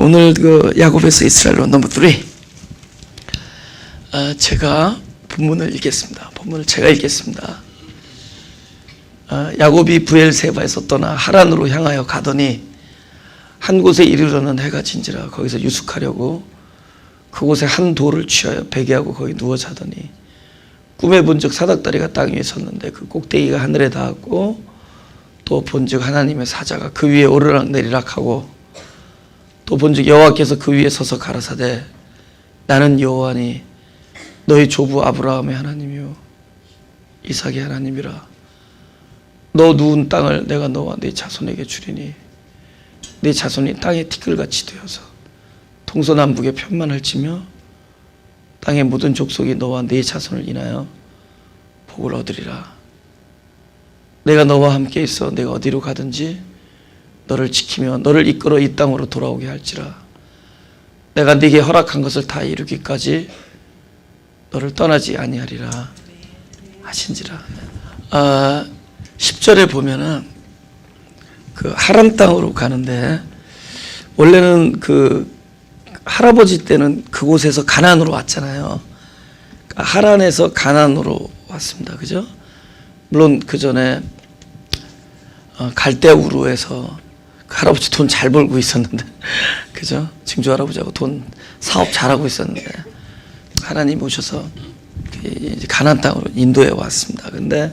오늘 그 야곱에서 이스라엘로 넘버 3. 제가 본문을 읽겠습니다. 본문을 제가 읽겠습니다. 야곱이 브엘세바에서 떠나 하란으로 향하여 가더니 한 곳에 이르러는 해가 진지라 거기서 유숙하려고 그곳에 한 돌을 취하여 베개하고 거기 누워 자더니 꿈에 본즉 사닥다리가 땅 위에 섰는데 그 꼭대기가 하늘에 닿았고 또 본즉 하나님의 사자가 그 위에 오르락 내리락 하고 또 본즉 여호와께서 그 위에 서서 가라사대 나는 여호와니 너희 조부 아브라함의 하나님이요 이삭의 하나님이라. 너 누운 땅을 내가 너와 네 자손에게 주리니 네 자손이 땅의 티끌같이 되어서 동서남북에 편만을 치며 땅의 모든 족속이 너와 네 자손을 인하여 복을 얻으리라. 내가 너와 함께 있어 내가 어디로 가든지 너를 지키며 너를 이끌어 이 땅으로 돌아오게 할지라. 내가 네게 허락한 것을 다 이루기까지 너를 떠나지 아니하리라 하신지라. 10절에 보면은 그 하란 땅으로 가는데 원래는 그 할아버지 때는 그곳에서 가나안으로 왔잖아요. 하란에서 가나안으로 왔습니다. 그죠? 물론 그 전에 갈대우르에서 그 할아버지 돈 잘 벌고 있었는데, 그죠? 증조 할아버지하고 돈 사업 잘하고 있었는데 하나님 오셔서 이제 가나안 땅으로 인도에 왔습니다. 근데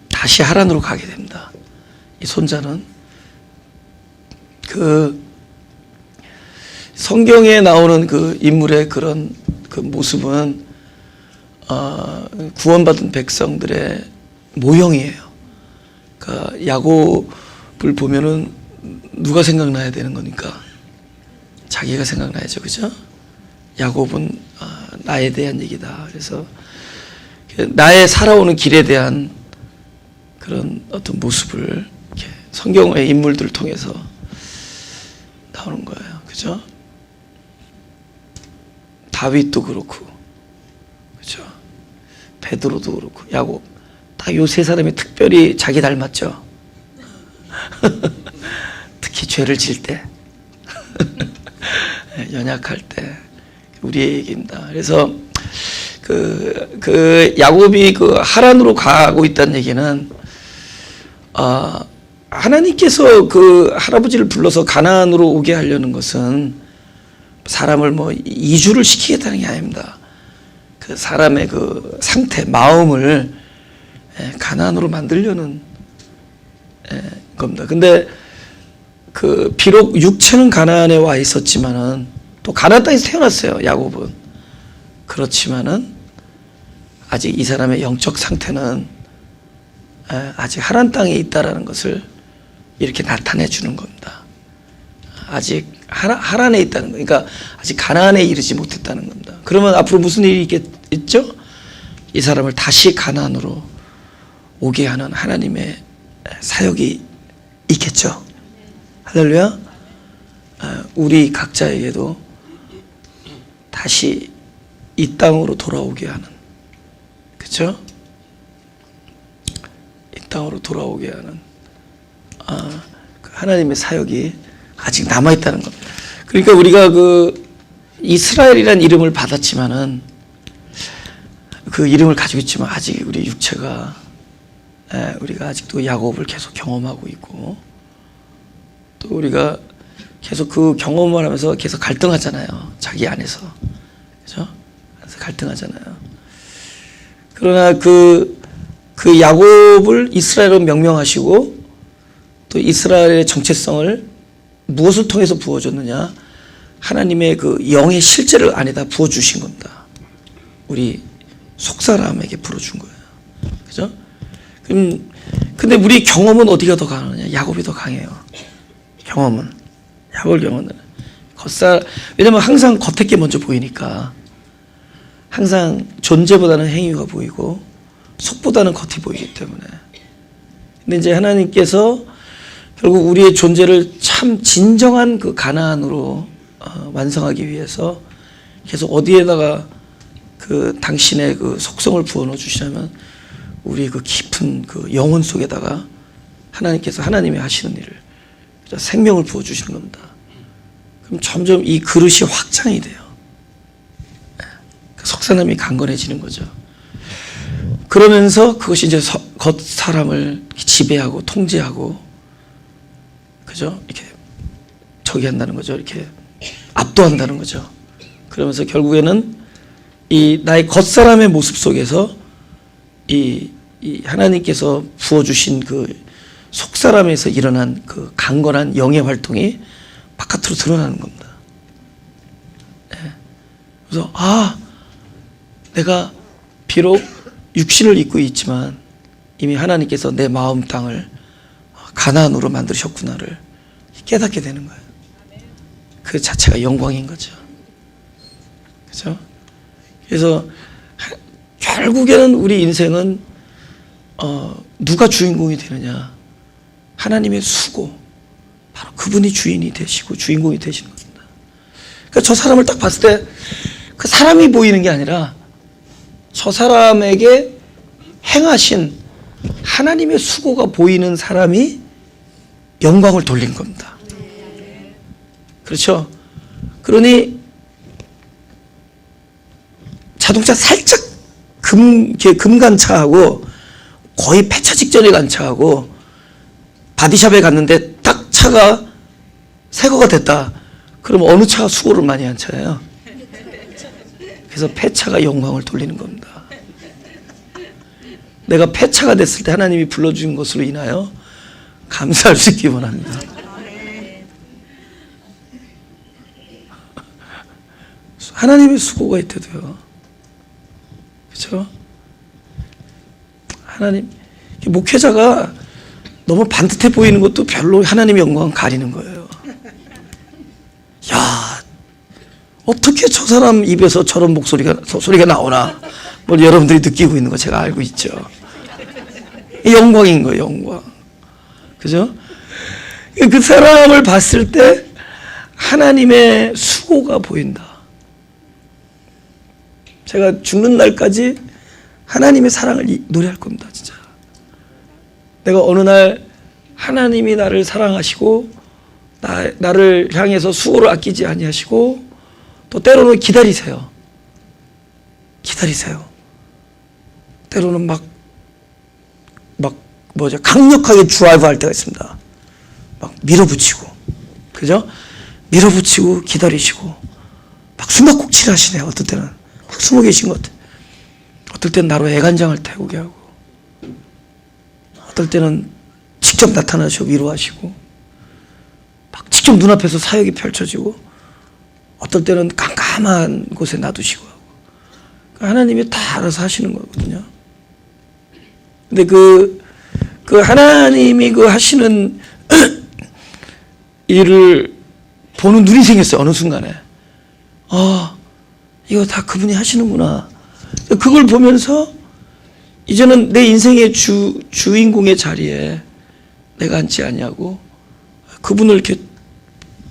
다시 하란으로 가게 됩니다. 이 손자는 그 성경에 나오는 그 인물의 그런 그 모습은 구원받은 백성들의 모형이에요. 그러니까 야곱을 보면은 누가 생각나야 되는 거니까 자기가 생각나야죠, 그죠? 야곱은 나에 대한 얘기다. 그래서 나의 살아오는 길에 대한 그런 어떤 모습을 이렇게 성경의 인물들을 통해서 나오는 거예요, 그죠? 다윗도 그렇고, 그죠? 베드로도 그렇고, 야곱 다 요 세 사람이 특별히 자기 닮았죠. 특히 죄를 질 때, 연약할 때 우리의 얘기입니다. 그래서 그 야곱이 그 하란으로 가고 있다는 얘기는 하나님께서 그 할아버지를 불러서 가나안으로 오게 하려는 것은 사람을 뭐 이주를 시키겠다는 게 아닙니다. 그 사람의 그 상태, 마음을 가나안으로 만들려는 겁니다. 근데 그 비록 육체는 가나안에 와 있었지만은 또 가나안 땅에서 태어났어요, 야곱은. 그렇지만은 아직 이 사람의 영적 상태는 아직 하란 땅에 있다라는 것을 이렇게 나타내 주는 겁니다. 아직 하란에 있다는 거, 그러니까 아직 가나안에 이르지 못했다는 겁니다. 그러면 앞으로 무슨 일이 있죠? 이 사람을 다시 가나안으로 오게 하는 하나님의 사역이 있겠죠. 할렐루야. 우리 각자에게도 다시 이 땅으로 돌아오게 하는, 그렇죠? 이 땅으로 돌아오게 하는 하나님의 사역이 아직 남아 있다는 겁니다. 그러니까 우리가 그 이스라엘이라는 이름을 받았지만은 그 이름을 가지고 있지만 아직 우리 육체가 우리가 아직도 야곱을 계속 경험하고 있고 또 우리가 계속 그 경험을 하면서 계속 갈등하잖아요. 자기 안에서, 그죠? 그래서 갈등하잖아요. 그러나 그 야곱을 이스라엘로 명명하시고 또 이스라엘의 정체성을 무엇을 통해서 부어줬느냐? 하나님의 그 영의 실제를 안에다 부어주신 겁니다. 우리 속사람에게 불어준 거예요. 그죠? 근데 우리 경험은 어디가 더 강하느냐? 야곱이 더 강해요. 경험은. 야곱의 경험은. 왜냐면 항상 겉에 게 먼저 보이니까. 항상 존재보다는 행위가 보이고 속보다는 겉이 보이기 때문에. 근데 이제 하나님께서 결국 우리의 존재를 참 진정한 그 가나안으로 완성하기 위해서 계속 어디에다가 그 당신의 그 속성을 부어넣어 주시냐면 우리 그 깊은 그 영혼 속에다가 하나님께서 하나님이 하시는 일을 생명을 부어주시는 겁니다. 그럼 점점 이 그릇이 확장이 돼요. 속사람이 강건해지는 거죠. 그러면서 그것이 이제 겉 사람을 지배하고 통제하고, 그죠? 이렇게 저기 한다는 거죠. 이렇게 압도한다는 거죠. 그러면서 결국에는 이 나의 겉사람의 모습 속에서 이 하나님께서 부어주신 그 속사람에서 일어난 그 강건한 영의 활동이 바깥으로 드러나는 겁니다. 그래서 내가 비록 육신을 입고 있지만 이미 하나님께서 내 마음 땅을 가나안으로 만드셨구나를 깨닫게 되는 거예요. 그 자체가 영광인 거죠. 그렇죠? 그래서 결국에는 우리 인생은 누가 주인공이 되느냐? 하나님의 수고, 바로 그분이 주인이 되시고 주인공이 되시는 겁니다. 그러니까 저 사람을 딱 봤을 때 그 사람이 보이는 게 아니라 저 사람에게 행하신 하나님의 수고가 보이는 사람이 영광을 돌린 겁니다. 그렇죠? 그러니 자동차 살짝 금간차하고 거의 폐차 직전에 간 차하고 바디샵에 갔는데 딱 차가 새거가 됐다. 그럼 어느 차가 수고를 많이 한 차예요? 그래서 폐차가 영광을 돌리는 겁니다. 내가 폐차가 됐을 때 하나님이 불러주신 것으로 인하여 감사할 수 있기 원합니다. 하나님의 수고가 있대도요. 그렇죠? 하나님, 목회자가 너무 반듯해 보이는 것도 별로 하나님의 영광을 가리는 거예요. 야, 어떻게 저 사람 입에서 저런 소리가 나오나? 뭐 여러분들이 느끼고 있는 거 제가 알고 있죠. 영광인 거예요, 영광. 그죠? 그 사람을 봤을 때 하나님의 수고가 보인다. 제가 죽는 날까지 하나님의 사랑을 노래할 겁니다, 진짜. 내가 어느 날 하나님이 나를 사랑하시고 나를 향해서 수고를 아끼지 아니하시고 또 때로는 기다리세요. 때로는 강력하게 드라이브 할 때가 있습니다. 막 밀어붙이고, 그죠? 밀어붙이고 기다리시고 막 숨바꼭질 하시네요. 어떨 때는 막 숨어 계신 것 같아요. 어떨 때는 나로 애간장을 태우게 하고, 어떨 때는 직접 나타나셔 위로하시고, 막 직접 눈앞에서 사역이 펼쳐지고, 어떨 때는 깜깜한 곳에 놔두시고 하고. 하나님이 다 알아서 하시는 거거든요. 근데 그 하나님이 그 하시는 일을 보는 눈이 생겼어요. 어느 순간에. 이거 다 그분이 하시는구나. 그걸 보면서 이제는 내 인생의 주인공의 자리에 내가 앉지 아니하고 그분을 이렇게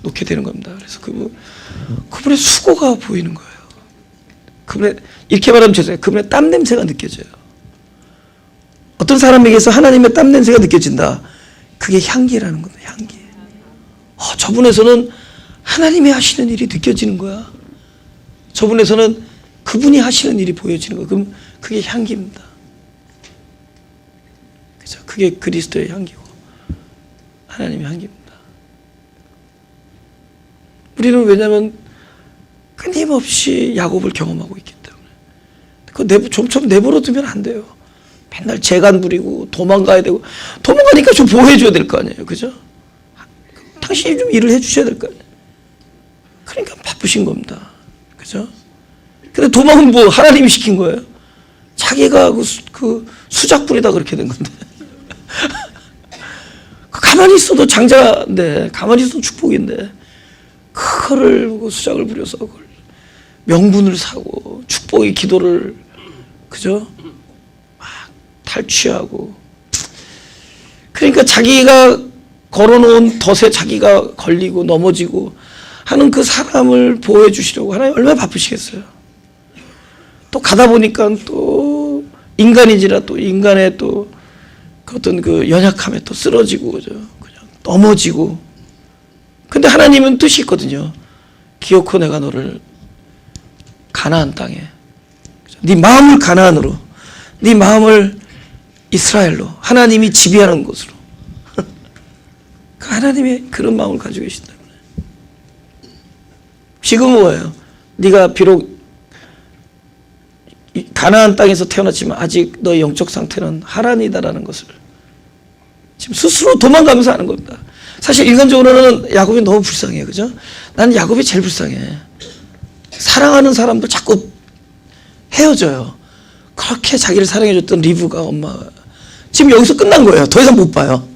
놓게 되는 겁니다. 그래서 그분의 수고가 보이는 거예요. 이렇게 말하면 죄송해요. 그분의 땀 냄새가 느껴져요. 어떤 사람에게서 하나님의 땀 냄새가 느껴진다. 그게 향기라는 겁니다. 향기. 저분에서는 하나님이 하시는 일이 느껴지는 거야. 저분에서는 그분이 하시는 일이 보여지는 거야. 그럼 그게 향기입니다. 그죠? 그게 그리스도의 향기고 하나님의 향기입니다. 우리는 왜냐하면 끊임없이 야곱을 경험하고 있기 때문에 그거 좀처럼 내버려 두면 안 돼요. 맨날 재간 부리고 도망가야 되고, 도망가니까 좀 보호해줘야 될 거 아니에요. 그죠? 당신이 좀 일을 해주셔야 될 거 아니에요. 그러니까 바쁘신 겁니다. 그죠? 근데 도망은 뭐 하나님이 시킨 거예요? 자기가 그 수작 부리다 그렇게 된 건데. 가만히 있어도 장자인데, 가만히 있어도 축복인데, 그거를 수작을 부려서 그걸 명분을 사고, 축복의 기도를, 그죠? 막 탈취하고. 그러니까 자기가 걸어놓은 덫에 자기가 걸리고 넘어지고 하는 그 사람을 보호해 주시려고 하나님 얼마나 바쁘시겠어요. 또 가다 보니까 또 인간이지라 또 인간의 또 어떤 그 연약함에 또 쓰러지고, 그죠? 그냥 넘어지고, 근데 하나님은 뜻이 있거든요. 기어코 내가 너를 가나안 땅에, 네 마음을 가나안으로, 네 마음을 이스라엘로, 하나님이 지배하는 곳으로. 그 하나님의 그런 마음을 가지고 계신다. 지금은 뭐예요? 네가 비록 가나안 땅에서 태어났지만 아직 너의 영적 상태는 하란이다라는 것을 지금 스스로 도망가면서 하는 겁니다. 사실 인간적으로는 야곱이 너무 불쌍해요. 그죠? 나는 야곱이 제일 불쌍해. 사랑하는 사람들 자꾸 헤어져요. 그렇게 자기를 사랑해줬던 리브가 엄마가 지금 여기서 끝난 거예요. 더 이상 못 봐요.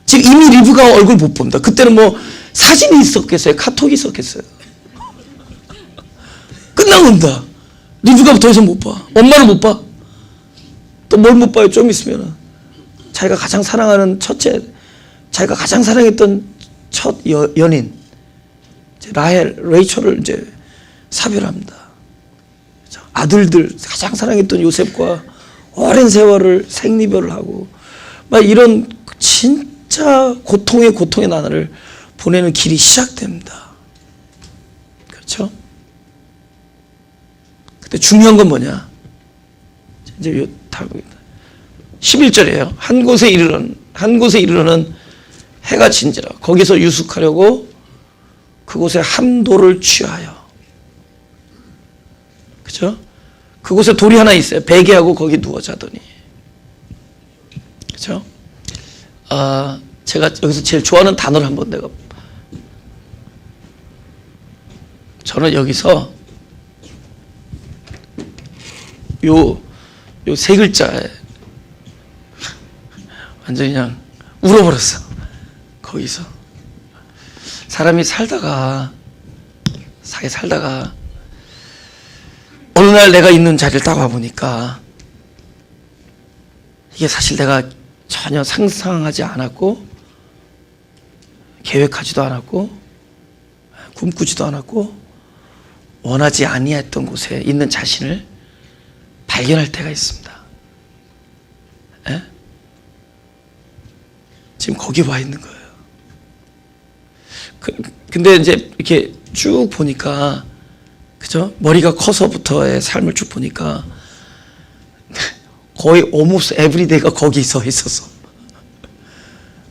지금 이미 리브가 얼굴 못 봅니다. 그때는 뭐 사진이 있었겠어요? 카톡이 있었겠어요? 끝난 겁니다. 리브가 더 이상 못 봐. 엄마를 못 봐. 또 뭘 못 봐요? 좀 있으면 자기가 가장 사랑하는 첫째, 자기가 가장 사랑했던 첫 연인 레이첼을 이제 사별합니다. 아들들 가장 사랑했던 요셉과 오랜 세월을 생리별을 하고 막 이런 진짜 고통의 나날을 보내는 길이 시작됩니다. 그렇죠? 근데 중요한 건 뭐냐? 이제 11절이에요. 한 곳에 이르러는 해가 진지라. 거기서 유숙하려고 그곳에 한 돌을 취하여. 그죠? 그곳에 돌이 하나 있어요. 베개하고 거기 누워 자더니. 그죠? 제가 여기서 제일 좋아하는 단어를 한번 저는 여기서 요 세 글자에 완전히 그냥 울어버렸어. 거기서 사람이 살다가 어느 날 내가 있는 자리를 딱 와보니까 이게 사실 내가 전혀 상상하지 않았고 계획하지도 않았고 꿈꾸지도 않았고 원하지 아니했던 곳에 있는 자신을 발견할 때가 있습니다. 에? 지금 거기 와 있는 거예요. 근데 이제 이렇게 쭉 보니까, 그죠? 머리가 커서부터의 삶을 쭉 보니까 거의 almost everyday가 거기 서 있어서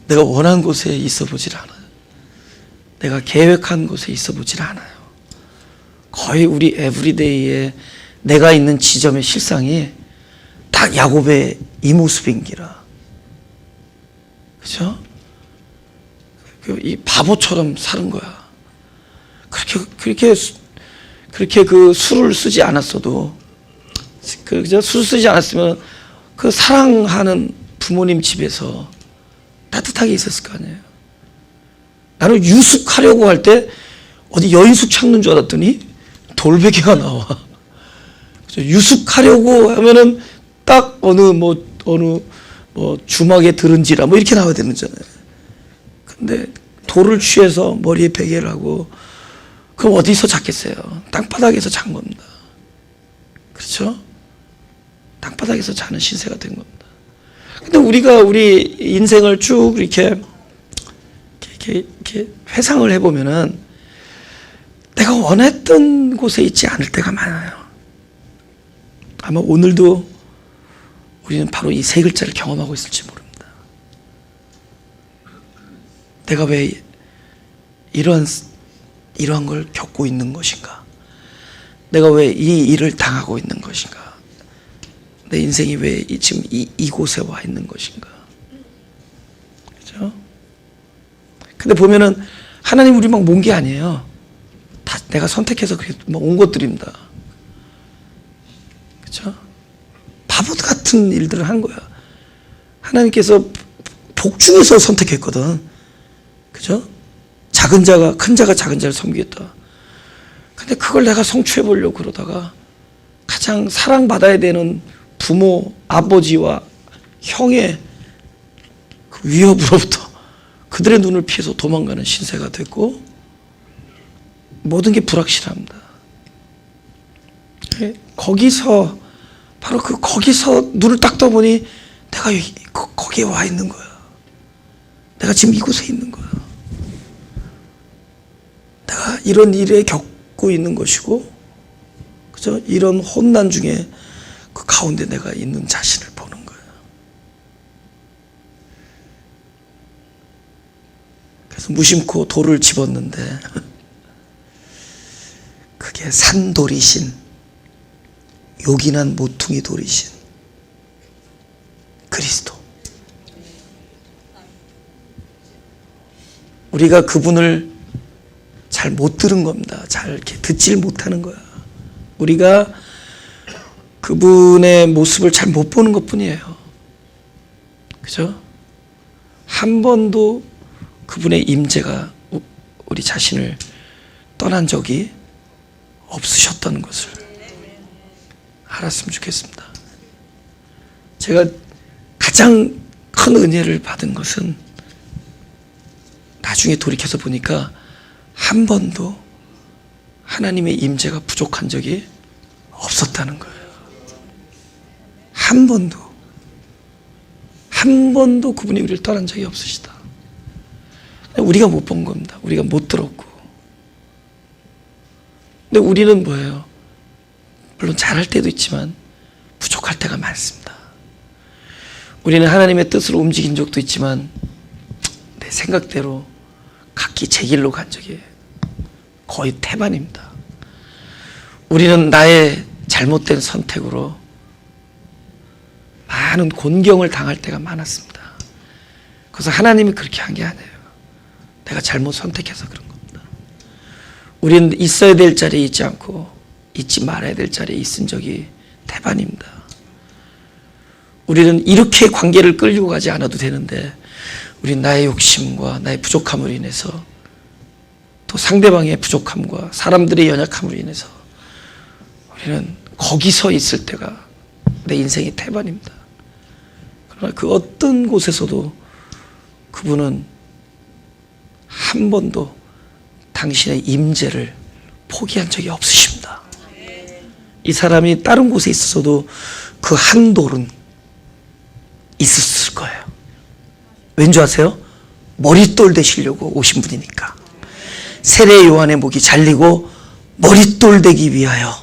내가 원한 곳에 있어 보질 않아요. 내가 계획한 곳에 있어 보질 않아요. 거의 우리 everyday에 내가 있는 지점의 실상이 딱 야곱의 이 모습인기라. 그죠? 이 바보처럼 사는 거야. 그렇게 그 술을 쓰지 않았어도, 그죠? 술 쓰지 않았으면 그 사랑하는 부모님 집에서 따뜻하게 있었을 거 아니에요. 나는 유숙하려고 할 때 어디 여인숙 찾는 줄 알았더니 돌베개가 나와. 유숙하려고 하면은 딱 어느 주막에 들은지라 뭐 이렇게 나와야 되는 거잖아요. 근데 돌을 취해서 머리에 베개를 하고, 그럼 어디서 잤겠어요? 땅바닥에서 잔 겁니다. 그렇죠? 땅바닥에서 자는 신세가 된 겁니다. 근데 우리가 우리 인생을 쭉 이렇게 회상을 해보면은 내가 원했던 곳에 있지 않을 때가 많아요. 아마 오늘도 우리는 바로 이 세 글자를 경험하고 있을지 모릅니다. 내가 왜 이러한 걸 겪고 있는 것인가? 내가 왜 이 일을 당하고 있는 것인가? 내 인생이 왜 지금 이곳에 와 있는 것인가? 그죠? 근데 보면은 하나님 우리 막 몬 게 아니에요. 다 내가 선택해서 온 것들입니다. 그죠? 바보 같은 일들을 한 거야. 하나님께서 복중에서 선택했거든. 그죠? 작은 자가 큰 자가 작은 자를 섬기겠다. 근데 그걸 내가 성취해 보려고 그러다가 가장 사랑받아야 되는 부모, 아버지와 형의 그 위협으로부터 그들의 눈을 피해서 도망가는 신세가 됐고, 모든 게 불확실합니다. 거기서 바로 거기서 눈을 딱 떠보니 내가 거기에 와 있는 거야. 내가 지금 이곳에 있는 거야. 내가 이런 일에 겪고 있는 것이고, 그죠? 이런 혼난 중에 그 가운데 내가 있는 자신을 보는 거예요. 그래서 무심코 돌을 집었는데 그게 산돌이신, 요긴한 모퉁이 돌이신 그리스도. 우리가 그분을 잘 못 들은 겁니다. 잘 이렇게 듣질 못하는 거야. 우리가 그분의 모습을 잘 못 보는 것 뿐이에요. 그죠? 한 번도 그분의 임재가 우리 자신을 떠난 적이 없으셨다는 것을 알았으면 좋겠습니다. 제가 가장 큰 은혜를 받은 것은 나중에 돌이켜서 보니까 한 번도 하나님의 임재가 부족한 적이 없었다는 거예요. 한 번도 그분이 우리를 떠난 적이 없으시다. 우리가 못 본 겁니다. 우리가 못 들었고. 근데 우리는 뭐예요? 물론 잘할 때도 있지만 부족할 때가 많습니다. 우리는 하나님의 뜻으로 움직인 적도 있지만 내 생각대로 각기 제 길로 간 적이 거의 태반입니다. 우리는 나의 잘못된 선택으로 많은 곤경을 당할 때가 많았습니다. 그래서 하나님이 그렇게 한 게 아니에요. 내가 잘못 선택해서 그런 겁니다. 우리는 있어야 될 자리에 있지 않고 있지 말아야 될 자리에 있은 적이 태반입니다. 우리는 이렇게 관계를 끌고 가지 않아도 되는데 우리는 나의 욕심과 나의 부족함으로 인해서, 또 상대방의 부족함과 사람들의 연약함으로 인해서 우리는 거기서 있을 때가 내 인생의 태반입니다. 그러나 그 어떤 곳에서도 그분은 한 번도 당신의 임재를 포기한 적이 없으십니다. 이 사람이 다른 곳에 있었어도 그 한 돌은 있었을 거예요. 왠지 아세요? 머릿돌 되시려고 오신 분이니까. 세례 요한의 목이 잘리고 머릿돌 되기 위하여,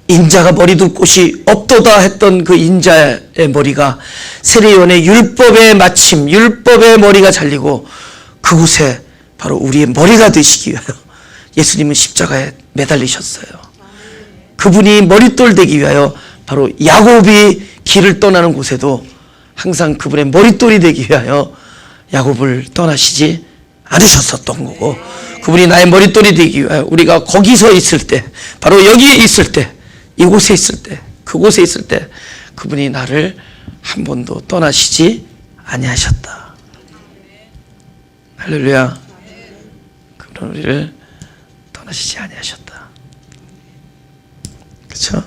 인자가 머리 둘 곳이 없도다 했던 그 인자의 머리가 세례 요한의 율법의 마침, 율법의 머리가 잘리고 그곳에 바로 우리의 머리가 되시기 위하여 예수님은 십자가에 매달리셨어요. 그분이 머릿돌 되기 위하여 바로 야곱이 길을 떠나는 곳에도 항상 그분의 머릿돌이 되기 위하여 야곱을 떠나시지 않으셨었던 거고, 그분이 나의 머릿돌이 되기 위하여 우리가 거기서 있을 때, 바로 여기에 있을 때, 이곳에 있을 때, 그곳에 있을 때 그분이 나를 한 번도 떠나시지 아니하셨다. 할렐루야. 그분 우리를 떠나시지 아니하셨다. 그렇죠?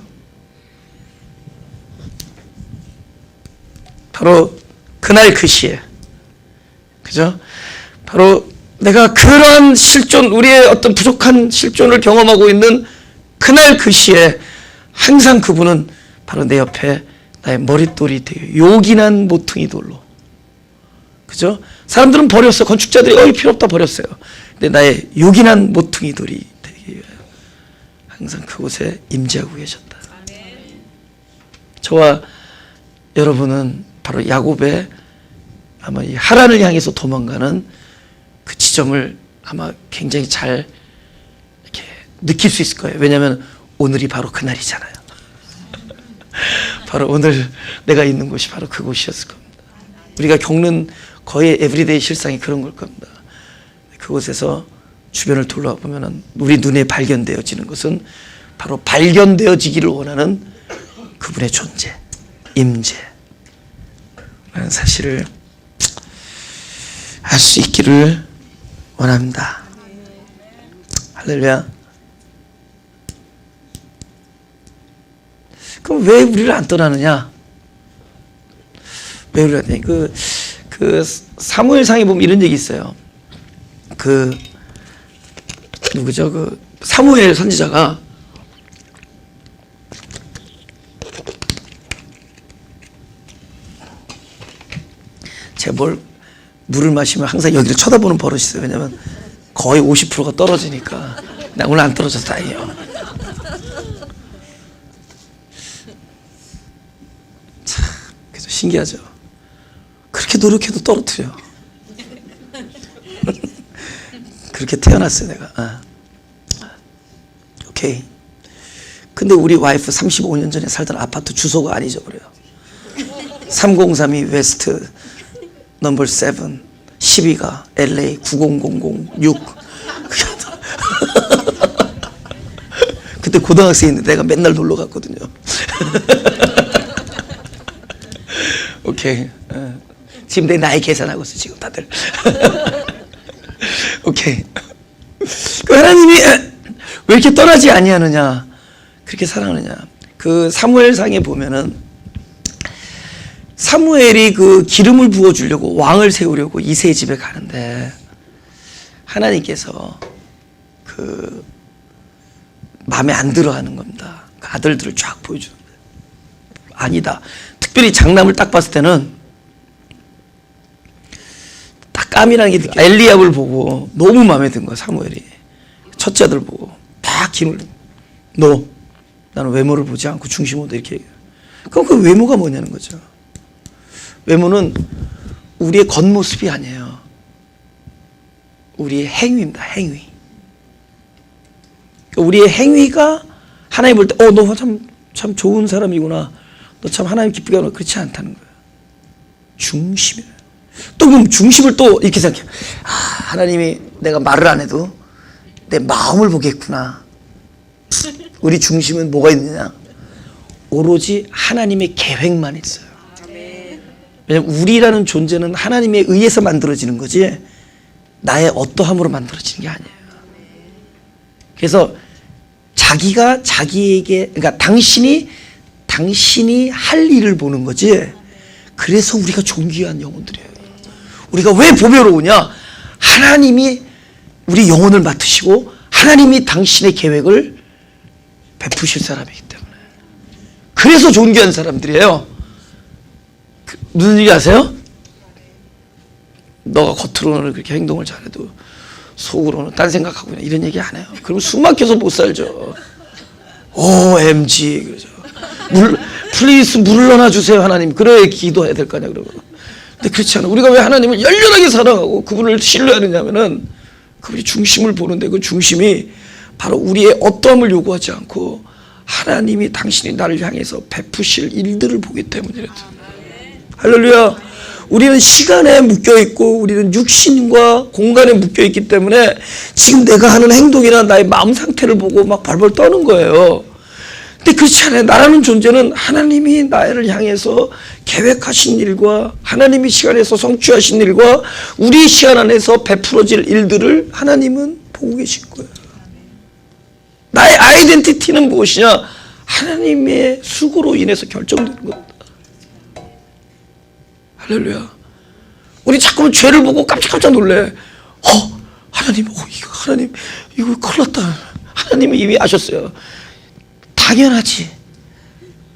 바로 그날 그 시에, 그죠? 바로 내가 그러한 실존, 우리의 어떤 부족한 실존을 경험하고 있는 그날 그 시에 항상 그분은 바로 내 옆에 나의 머릿돌이 되게 요긴한 모퉁이 돌로, 그죠? 사람들은 버렸어요. 건축자들이 필요 없다 버렸어요. 근데 나의 요긴한 모퉁이 돌이 되기 위하여 항상 그곳에 임재하고 계셨다. 저와 여러분은 바로 야곱의 아마 이 하란을 향해서 도망가는 그 지점을 아마 굉장히 잘 이렇게 느낄 수 있을 거예요. 왜냐하면 오늘이 바로 그날이잖아요. 바로 오늘 내가 있는 곳이 바로 그곳이었을 겁니다. 우리가 겪는 거의 에브리데이 실상이 그런 걸 겁니다. 그곳에서 주변을 돌아보면 우리 눈에 발견되어지는 것은 바로 발견되어지기를 원하는 그분의 존재, 임재 라는 사실을 알 수 있기를 원합니다. 할렐루야. 그럼 왜 우리를 안 떠나느냐? 왜 우리를 안 떠나냐? 그 사무엘상에 보면 이런 얘기 있어요. 누구죠? 그 사무엘 선지자가 제가 물을 마시면 항상 여기를 쳐다보는 버릇이 있어요. 왜냐면 거의 50%가 떨어지니까 나 오늘 안 떨어져서 다행이에요. 참 그래서 신기하죠. 그렇게 노력해도 떨어뜨려. 그렇게 태어났어요 내가. 오케이. 근데 우리 와이프 35년 전에 살던 아파트 주소가 안 잊어버려요. 3032 웨스트 넘버 7 12가 LA 90006. 그때 고등학생인데 내가 맨날 놀러 갔거든요. 오케이. 지금 내 나이 계산하고 있어 지금 다들. 오케이. 그 하나님이 왜 이렇게 떠나지 아니하느냐, 그렇게 사랑하느냐. 그 사무엘상에 보면은 사무엘이 그 기름을 부어주려고 왕을 세우려고 이새의 집에 가는데 하나님께서 그 마음에 안 들어하는 겁니다. 그 아들들을 쫙 보여주는데 아니다. 특별히 장남을 딱 봤을 때는 딱 까미라는 게 엘리압을 보고 너무 마음에 든 거야. 사무엘이 첫째 아들 보고 딱 기름을, 너 나는 외모를 보지 않고 중심으로 이렇게 얘기해요. 그럼 그 외모가 뭐냐는 거죠. 외모는 우리의 겉모습이 아니에요. 우리의 행위입니다. 행위. 그러니까 우리의 행위가 하나님 볼 때 너 참 좋은 사람이구나, 너 참 하나님 기쁘게 하구나, 그렇지 않다는 거예요. 중심이에요. 또 그럼 중심을 또 이렇게 생각해요. 하나님이 내가 말을 안 해도 내 마음을 보겠구나. 우리 중심은 뭐가 있느냐, 오로지 하나님의 계획만 있어요. 왜냐면 우리라는 존재는 하나님에 의해서 만들어지는 거지 나의 어떠함으로 만들어지는 게 아니에요. 그래서 자기가 자기에게, 그러니까 당신이 할 일을 보는 거지. 그래서 우리가 존귀한 영혼들이에요. 우리가 왜 보배로우냐, 하나님이 우리 영혼을 맡으시고 하나님이 당신의 계획을 베푸실 사람이기 때문에, 그래서 존귀한 사람들이에요. 무슨 얘기 아세요? 너가 겉으로는 그렇게 행동을 잘해도 속으로는 딴 생각하고 이런 얘기 안 해요. 그러면 숨 막혀서 못 살죠. OMG 그러죠. 플리즈 물러나 주세요 하나님. 그래야 기도해야 될 거 아니야 그러고. 근데 그렇지 않아. 우리가 왜 하나님을 열렬하게 사랑하고 그분을 신뢰하느냐면은 그분이 중심을 보는데, 그 중심이 바로 우리의 어떠함을 요구하지 않고 하나님이 당신이 나를 향해서 베푸실 일들을 보기 때문이랬죠. 할렐루야. 우리는 시간에 묶여있고 우리는 육신과 공간에 묶여있기 때문에 지금 내가 하는 행동이나 나의 마음 상태를 보고 막 벌벌 떠는 거예요. 근데 그렇지 않아요. 나라는 존재는 하나님이 나를 향해서 계획하신 일과 하나님이 시간에서 성취하신 일과 우리 시간 안에서 베풀어질 일들을 하나님은 보고 계실 거예요. 나의 아이덴티티는 무엇이냐, 하나님의 수고로 인해서 결정되는 겁니다. 할렐루야. 우리 자꾸만 죄를 보고 깜짝깜짝 놀래. 하나님, 하나님, 이거 큰일 났다. 하나님이 이미 아셨어요. 당연하지.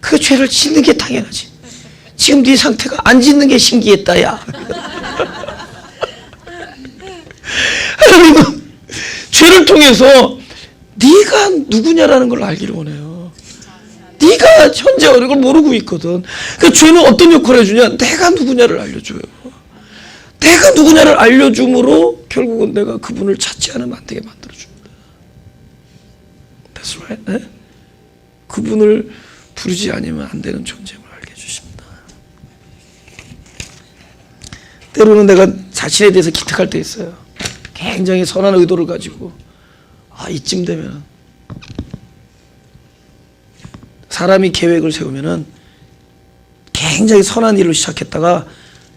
그 죄를 짓는 게 당연하지. 지금 네 상태가 안 짓는 게 신기했다, 야. 하나님은 죄를 통해서 네가 누구냐라는 걸 알기를 원해요. 네가 현재 어느 걸 모르고 있거든. 그러니까 죄는 어떤 역할을 해주냐, 내가 누구냐를 알려줘요. 내가 누구냐를 알려줌으로 결국은 내가 그분을 찾지 않으면 안 되게 만들어줍니다. That's right. 네? 그분을 부르지 않으면 안 되는 존재임을 알게 해주십니다. 때로는 내가 자신에 대해서 기특할 때 있어요. 굉장히 선한 의도를 가지고 이쯤 되면 사람이 계획을 세우면은 굉장히 선한 일로 시작했다가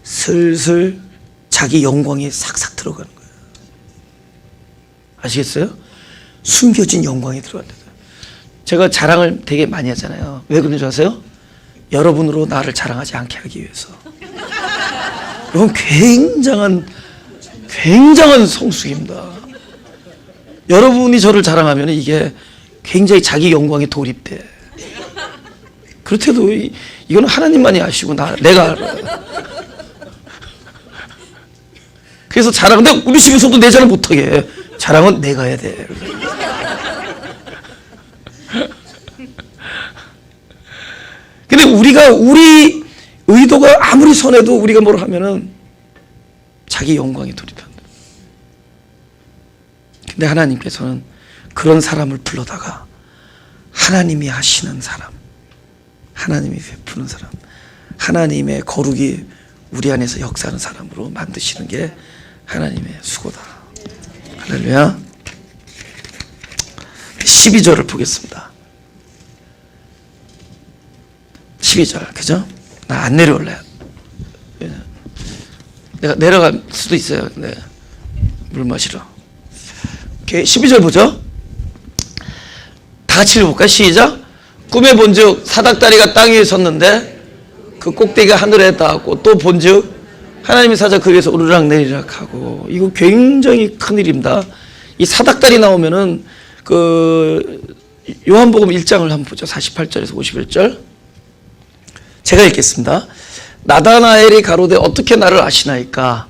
슬슬 자기 영광이 싹싹 들어가는 거예요. 아시겠어요? 숨겨진 영광이 들어간다. 제가 자랑을 되게 많이 하잖아요. 왜 그런 줄 아세요? 여러분으로 나를 자랑하지 않게 하기 위해서. 이건 굉장한 성숙입니다. 여러분이 저를 자랑하면 이게 굉장히 자기 영광에 돌입돼. 그렇대도 이건 하나님만이 아시고 내가 알아요. 그래서 자랑, 근데 우리 집에서도 내 자랑 못하게 해. 자랑은 내가 해야 돼. 근데 우리 의도가 아무리 선해도 우리가 뭘 하면은 자기 영광에 돌입한다. 근데 하나님께서는 그런 사람을 불러다가 하나님이 하시는 사람, 하나님이 베푸는 사람, 하나님의 거룩이 우리 안에서 역사하는 사람으로 만드시는 게 하나님의 수고다. 할렐루야. 12절을 보겠습니다. 12절, 그죠? 나 안 내려올래요. 내가 내려갈 수도 있어요. 네. 물 마시러. 오케이, 12절 보죠. 다 같이 읽어볼까요? 시작. 꿈에 본즉 사닥다리가 땅 위에 섰는데 그 꼭대기가 하늘에 닿았고, 또 본즉 하나님의 사자 그 위에서 오르락 내리락 하고. 이거 굉장히 큰 일입니다. 이 사닥다리 나오면은 그 요한복음 1장을 한번 보죠. 48절에서 51절. 제가 읽겠습니다. 나다나엘이 가로되 어떻게 나를 아시나이까?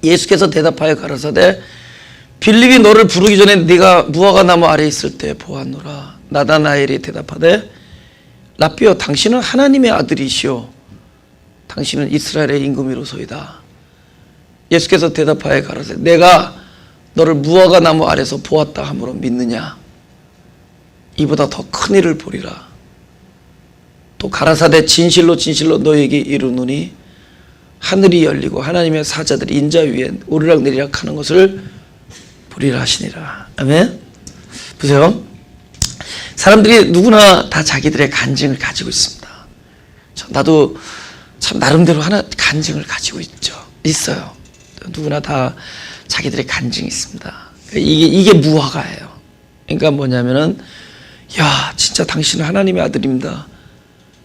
예수께서 대답하여 가라사대 빌립이 너를 부르기 전에 네가 무화과 나무 아래에 있을 때 보았노라. 나다나엘이 대답하되 라삐여, 당신은 하나님의 아들이시오. 당신은 이스라엘의 임금이로소이다. 예수께서 대답하여 가라사대 내가 너를 무화과 나무 아래서 보았다 함으로 믿느냐? 이보다 더 큰 일을 보리라. 또 가라사대 진실로 진실로 너에게 이르노니 하늘이 열리고 하나님의 사자들이 인자 위에 오르락 내리락 하는 것을 보리라 하시니라. 아멘. 보세요. 사람들이 누구나 다 자기들의 간증을 가지고 있습니다. 나도 참 나름대로 하나 간증을 가지고 있어요. 누구나 다 자기들의 간증이 있습니다. 이게 무화과예요. 그러니까 뭐냐면은, 야, 진짜 당신은 하나님의 아들입니다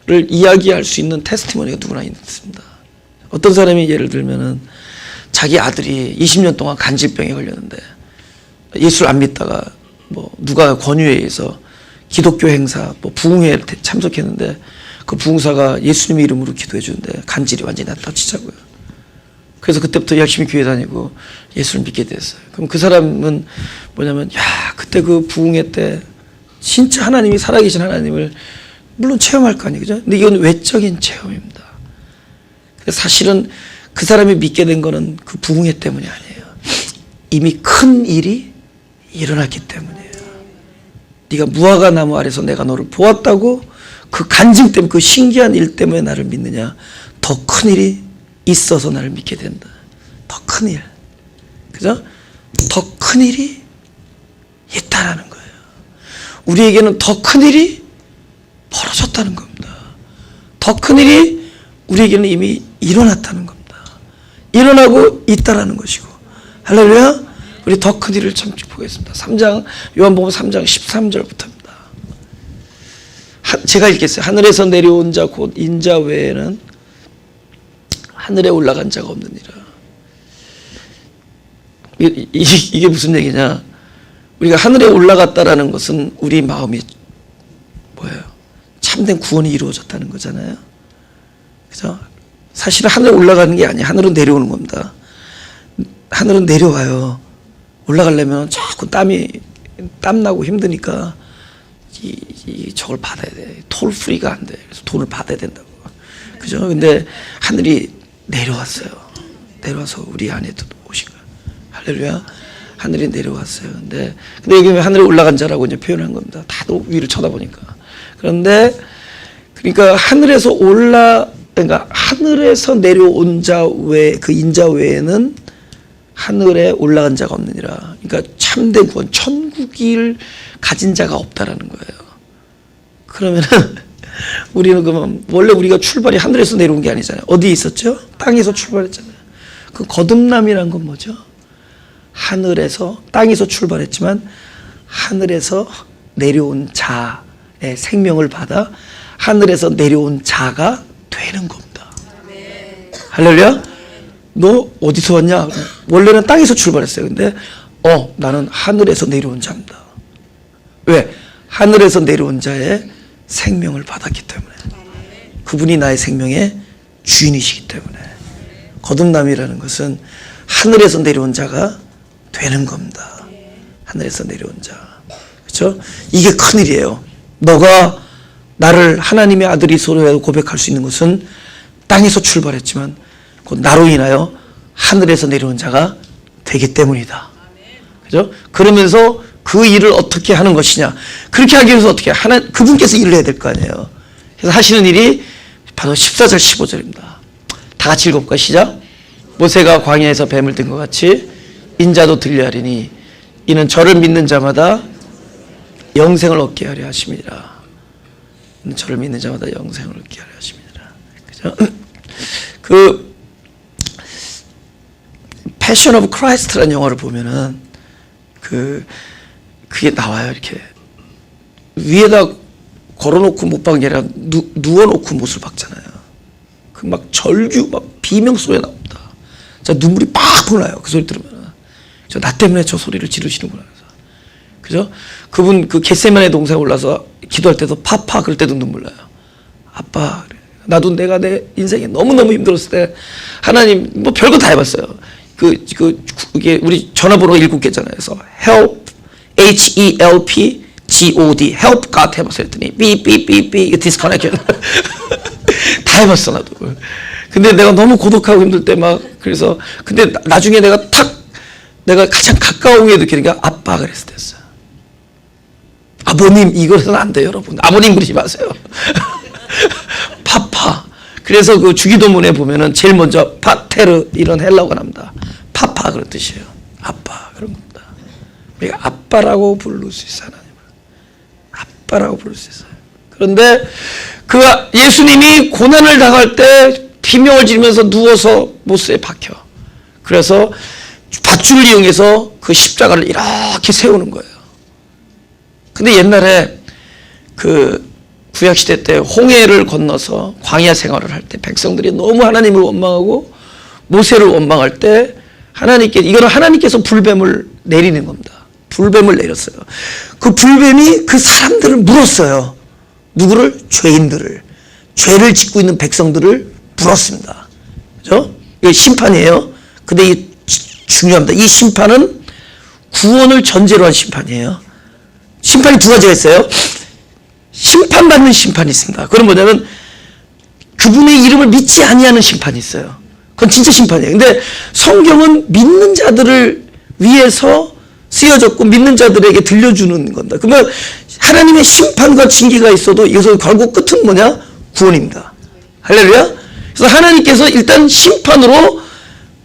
를 이야기할 수 있는 테스티모니가 누구나 있습니다. 어떤 사람이 예를 들면은 자기 아들이 20년 동안 간질병에 걸렸는데 예수를 안 믿다가 뭐 누가 권유에 의해서 기독교 행사 뭐 부흥회에 참석했는데 그 부흥사가 예수님의 이름으로 기도해 주는데 간질이 완전히 낫다치자고요. 그래서 그때부터 열심히 교회 다니고 예수를 믿게 됐어요. 그럼 그 사람은 뭐냐면, 야, 그때 그 부흥회 때 진짜 하나님이 살아계신 하나님을 물론 체험할 거 아니에요, 그죠? 근데 이건 외적인 체험입니다. 사실은 그 사람이 믿게 된 거는 그 부흥회 때문이 아니에요. 이미 큰 일이 일어났기 때문이에요. 네가 무화과 나무 아래서 내가 너를 보았다고, 그 간증 때문에, 그 신기한 일 때문에 나를 믿느냐? 더 큰 일이 있어서 나를 믿게 된다. 더 큰 일, 그죠? 더 큰 일이 있다라는 거예요. 우리에게는 더 큰 일이 벌어졌다는 겁니다. 더 큰 일이 우리에게는 이미 일어났다는 겁니다. 일어나고 있다라는 것이고. 할렐루야. 우리 더 큰 일을 참 보겠습니다. 3장, 요한복음 3장 13절부터입니다. 제가 읽겠어요. 하늘에서 내려온 자 곧 인자 외에는 하늘에 올라간 자가 없느니라. 이게 무슨 얘기냐? 우리가 하늘에 올라갔다라는 것은 우리 마음이 뭐예요? 참된 구원이 이루어졌다는 거잖아요. 그죠? 사실은 하늘에 올라가는 게 아니에요. 하늘은 내려오는 겁니다. 하늘은 내려와요. 올라가려면 자꾸 땀나고 힘드니까 저걸 받아야 돼. 톨 프리가 안 돼. 그래서 돈을 받아야 된다고. 그죠? 근데 하늘이 내려왔어요. 내려와서 우리 안에 오신 거예요. 할렐루야. 하늘이 내려왔어요. 근데 여기 왜 하늘에 올라간 자라고 이제 표현한 겁니다. 다들 위를 쳐다보니까. 그런데 그러니까 그러니까 하늘에서 내려온 자 외, 그 인자 외에는 하늘에 올라간 자가 없느니라. 그러니까 참된 구원, 천국을 가진 자가 없다라는 거예요. 그러면은 우리는 그러면 원래 우리가 출발이 하늘에서 내려온 게 아니잖아요. 어디에 있었죠? 땅에서 출발했잖아요. 그 거듭남이란 건 뭐죠? 하늘에서, 땅에서 출발했지만 하늘에서 내려온 자의 생명을 받아 하늘에서 내려온 자가 되는 겁니다. 할렐루야. 너 어디서 왔냐? 원래는 땅에서 출발했어요. 근데 나는 하늘에서 내려온 자입니다. 왜? 하늘에서 내려온 자의 생명을 받았기 때문에. 그분이 나의 생명의 주인이시기 때문에. 거듭남이라는 것은 하늘에서 내려온 자가 되는 겁니다. 하늘에서 내려온 자. 그렇죠? 이게 큰일이에요. 너가 나를 하나님의 아들이소로 고백할 수 있는 것은 땅에서 출발했지만 곧 나로 인하여 하늘에서 내려온 자가 되기 때문이다. 그죠? 그러면서 그 일을 어떻게 하는 것이냐. 그렇게 하기 위해서 어떻게 그분께서 일을 해야 될 거 아니에요. 그래서 하시는 일이 바로 14절 15절입니다. 다 같이 읽어볼까요? 시작. 모세가 광야에서 뱀을 든 것 같이 인자도 들려하리니 이는 저를 믿는 자마다 영생을 얻게 하려 하심이라. 저를 믿는 자마다 영생을 얻게 하려 하심이라. 그죠? 그 패션 오브 크라이스트라는 영화를 보면은 그게 나와요. 이렇게 위에다 걸어놓고 못 박은 게 아니라 누워놓고 못을 박잖아요. 그 막 절규 막 비명 소리가 나옵니다. 자, 눈물이 팍 흘러요. 그 소리 들으면 나 때문에 저 소리를 지르시는구나. 그죠? 그분 그 겟세마네 동산에 올라서 기도할 때도 파파 그럴 때도 눈물 나요. 아빠, 나도 내가 내 인생에 너무너무 힘들었을 때 하나님 뭐 별거 다 해봤어요. 그게 우리 전화번호 7개잖아요. 그래서 help, HELP, God, help God 해봤어요. 했더니 삐삐삐삐 디스커넥션 다 해봤어 나도. 근데 내가 너무 고독하고 힘들 때 막 그래서 근데 나중에 내가 가장 가까운 게 느끼는 게 아빠 그랬을 때였어요. 아버님 이거는 안 돼요 여러분. 아버님 그러지 마세요. 파파. 그래서 그 주기도문에 보면은 제일 먼저 파테르 이런 헬라어가 납니다. 파파 그런 뜻이에요. 아빠 그런 겁니다. 우리가 아빠라고 부를 수 있어요. 하나님을. 아빠라고 부를 수 있어요. 그런데 그 예수님이 고난을 당할 때 비명을 지르면서 누워서 못에 박혀. 그래서 밧줄을 이용해서 그 십자가를 이렇게 세우는 거예요. 근데 옛날에 그 구약시대 때 홍해를 건너서 광야 생활을 할 때 백성들이 너무 하나님을 원망하고 모세를 원망할 때 이거는 하나님께서 불뱀을 내리는 겁니다. 불뱀을 내렸어요. 그 불뱀이 그 사람들을 물었어요. 누구를? 죄인들을. 죄를 짓고 있는 백성들을 물었습니다. 그죠? 이게 심판이에요. 근데 이 중요합니다. 이 심판은 구원을 전제로 한 심판이에요. 심판이 두 가지가 있어요. 심판받는 심판이 있습니다. 그건 뭐냐면 그분의 이름을 믿지 아니하는 심판이 있어요. 그건 진짜 심판이에요. 근데 성경은 믿는 자들을 위해서 쓰여졌고 믿는 자들에게 들려주는 겁니다. 그러면 하나님의 심판과 징계가 있어도 이것은 결국 끝은 뭐냐? 구원입니다. 할렐루야. 그래서 하나님께서 일단 심판으로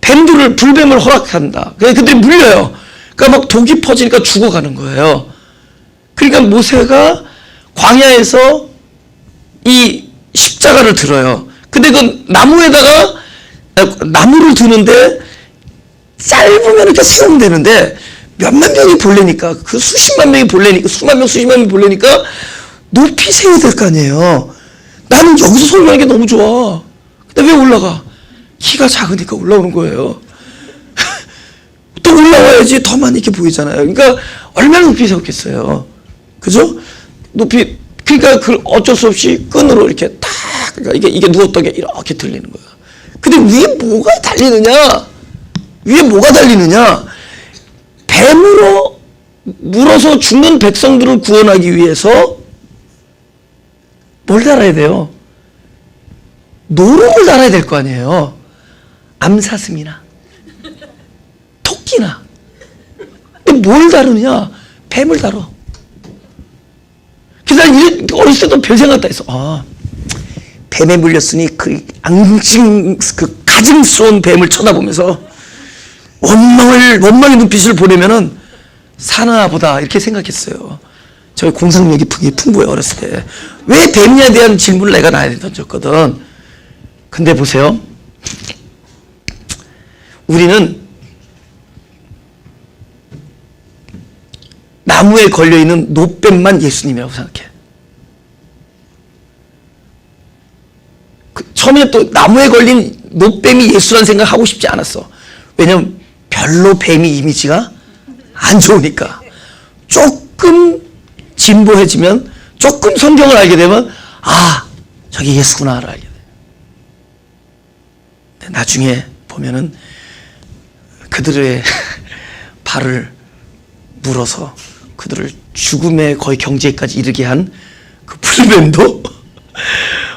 불뱀을 허락한다. 그들이 물려요. 그러니까 막 독이 퍼지니까 죽어가는 거예요. 그러니까 모세가 광야에서 이 십자가를 들어요. 근데 그 나무를 드는데 짧으면 이렇게 수용되는데 몇만 명이 볼래니까 그 수십만 명이 볼래니까 수십만 명이 볼래니까 높이 세워야 될 거 아니에요. 나는 여기서 설교하는 게 너무 좋아. 근데 왜 올라가? 키가 작으니까 올라오는 거예요. 또 올라와야지 더 많이 이렇게 보이잖아요. 그러니까 얼마나 높이 세웠겠어요. 그죠? 높이, 그러니까 어쩔 수 없이 끈으로 이렇게 탁, 그러니까 이게 누웠던 게 이렇게 들리는 거예요. 근데 위에 뭐가 달리느냐? 위에 뭐가 달리느냐? 뱀으로 물어서 죽는 백성들을 구원하기 위해서 뭘 달아야 돼요? 노름을 달아야 될 거 아니에요. 암사슴이나 토끼나. 근데 뭘 다루느냐? 뱀을 다뤄. 그래서 난 어렸을 때도 별 생각 다 했어. 뱀에 물렸으니 그 가증스러운 뱀을 쳐다보면서 원망의 눈빛을 보내면은 사나 보다 이렇게 생각했어요. 저희 공상력이 풍부해요. 어렸을 때. 왜 뱀에 대한 질문을 내가 나한테 던졌거든. 근데 보세요. 우리는 나무에 걸려있는 노뱀만 예수님이라고 생각해. 처음에 또 나무에 걸린 노뱀이 예수라는 생각하고 싶지 않았어. 왜냐면 별로 뱀이 이미지가 안 좋으니까. 조금 진보해지면, 조금 성경을 알게 되면 저기 예수구나를 알게 돼. 나중에 보면은 그들의 발을 물어서 그들을 죽음의 거의 경지에까지 이르게 한 그 풀맨도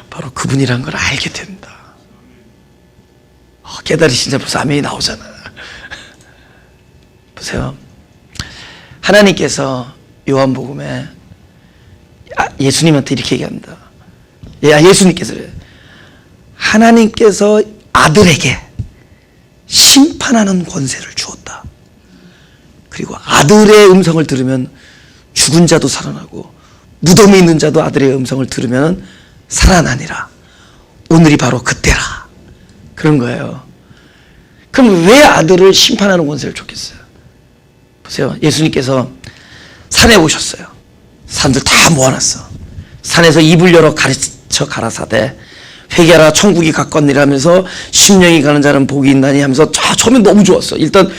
바로 그분이란 걸 알게 된다. 깨달으신 자 벌써 아멘이 나오잖아. 보세요. 하나님께서 요한복음에 예수님한테 이렇게 얘기합니다. 예수님께서 그래요. 하나님께서 아들에게 심판하는 권세를 주었다. 그리고 아들의 음성을 들으면 죽은 자도 살아나고 무덤에 있는 자도 아들의 음성을 들으면 살아나니라. 오늘이 바로 그때라. 그런 거예요. 그럼 왜 아들을 심판하는 권세를 줬겠어요? 보세요. 예수님께서 산에 오셨어요. 산들 다 모아놨어. 산에서 입을 열어 가르쳐 가라사대 회개하라 천국이 가까웠니라면서 심령이 가는 자는 복이 있나니 하면서 처음엔 너무 좋았어. 일단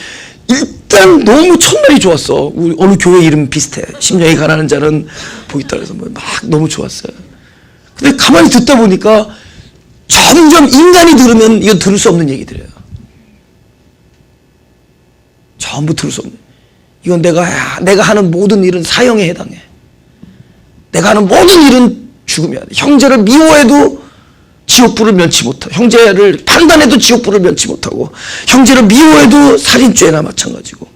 너무 첫날이 좋았어. 우리 어느 교회 이름 비슷해. 심령이 가라는 자는 복이 있다 그래서 막 너무 좋았어요. 근데 가만히 듣다 보니까 점점 인간이 들으면 이거 들을 수 없는 얘기들이에요. 전부 들을 수 없는. 이건 내가 하는 모든 일은 사형에 해당해. 내가 하는 모든 일은 죽음이야. 형제를 미워해도 지옥불을 면치 못하고, 형제를 판단해도 지옥불을 면치 못하고, 형제를 미워해도 살인죄나 마찬가지고,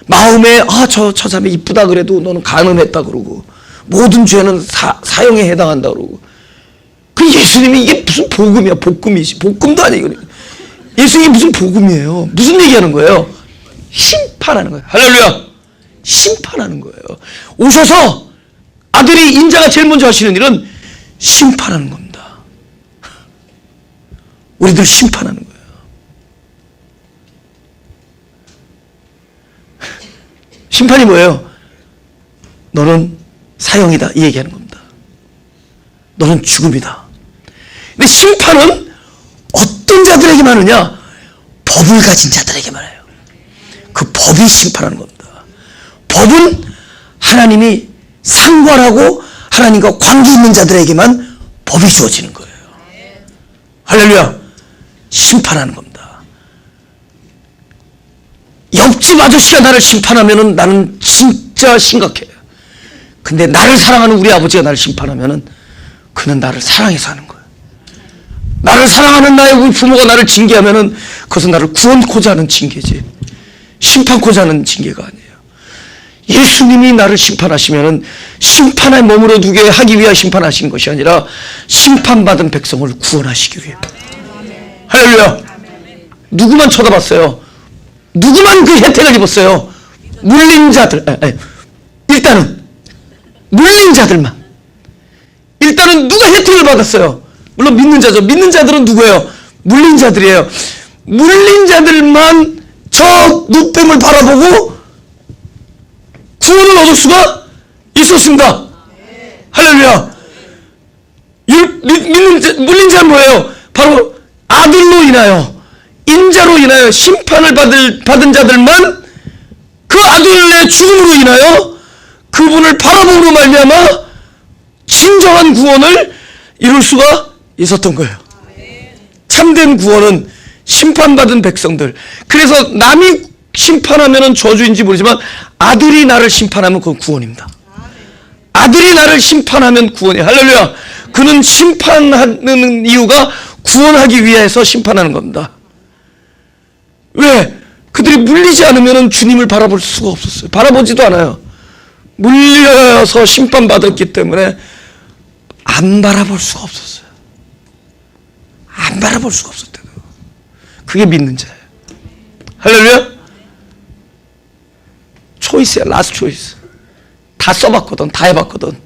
마음에 저 자매 이쁘다 그래도 너는 간음했다 그러고, 모든 죄는 사형에 해당한다 그러고. 그 예수님이 이게 무슨 복음이야? 복음이지. 복음도 아니고 예수님이 무슨 복음이에요? 무슨 얘기하는 거예요? 심판하는 거예요. 할렐루야. 심판하는 거예요. 오셔서 아들이 인자가 제일 먼저 하시는 일은 심판하는 겁니다. 우리들 심판하는 거예요. 심판이 뭐예요? 너는 사형이다 이 얘기하는 겁니다. 너는 죽음이다. 근데 심판은 어떤 자들에게만 하느냐? 법을 가진 자들에게만 해요. 그 법이 심판하는 겁니다. 법은 하나님이 상관하고 하나님과 관계 있는 자들에게만 법이 주어지는 거예요. 할렐루야. 심판하는 겁니다. 옆집 아저씨가 나를 심판하면은 나는 진짜 심각해요. 근데 나를 사랑하는 우리 아버지가 나를 심판하면은 그는 나를 사랑해서 하는 거예요. 나를 사랑하는 나의 우리 부모가 나를 징계하면은 그것은 나를 구원코자 하는 징계지, 심판코자 하는 징계가 아니에요. 예수님이 나를 심판하시면은 심판에 머무러 두게 하기 위해 심판하신 것이 아니라 심판받은 백성을 구원하시기 위해. 할렐루야. 누구만 쳐다봤어요? 누구만 그 혜택을 입었어요? 물린 자들. 일단은 물린 자들만. 일단은 누가 혜택을 받았어요? 물론 믿는 자죠. 믿는 자들은 누구예요? 물린 자들이에요. 물린 자들만 저 눈뱀을 바라보고 구원을 얻을 수가 있었습니다. 할렐루야. 물린 자는 뭐예요? 바로 아들로 인하여, 인자로 인하여 심판을 받은 자들만 그 아들의 죽음으로 인하여 그분을 바라봄으로 말미암아 진정한 구원을 이룰 수가 있었던 거예요. 참된 구원은 심판받은 백성들. 그래서 남이 심판하면 저주인지 모르지만 아들이 나를 심판하면 그건 구원입니다. 아들이 나를 심판하면 구원이에요. 할렐루야. 그는 심판하는 이유가 구원하기 위해서 심판하는 겁니다. 왜? 그들이 물리지 않으면 주님을 바라볼 수가 없었어요. 바라보지도 않아요. 물려서 심판받았기 때문에 안 바라볼 수가 없었어요. 안 바라볼 수가 없었대요. 그게 믿는 자예요. 할렐루야. 초이스야. 라스트 초이스. 다 써봤거든. 다 해봤거든.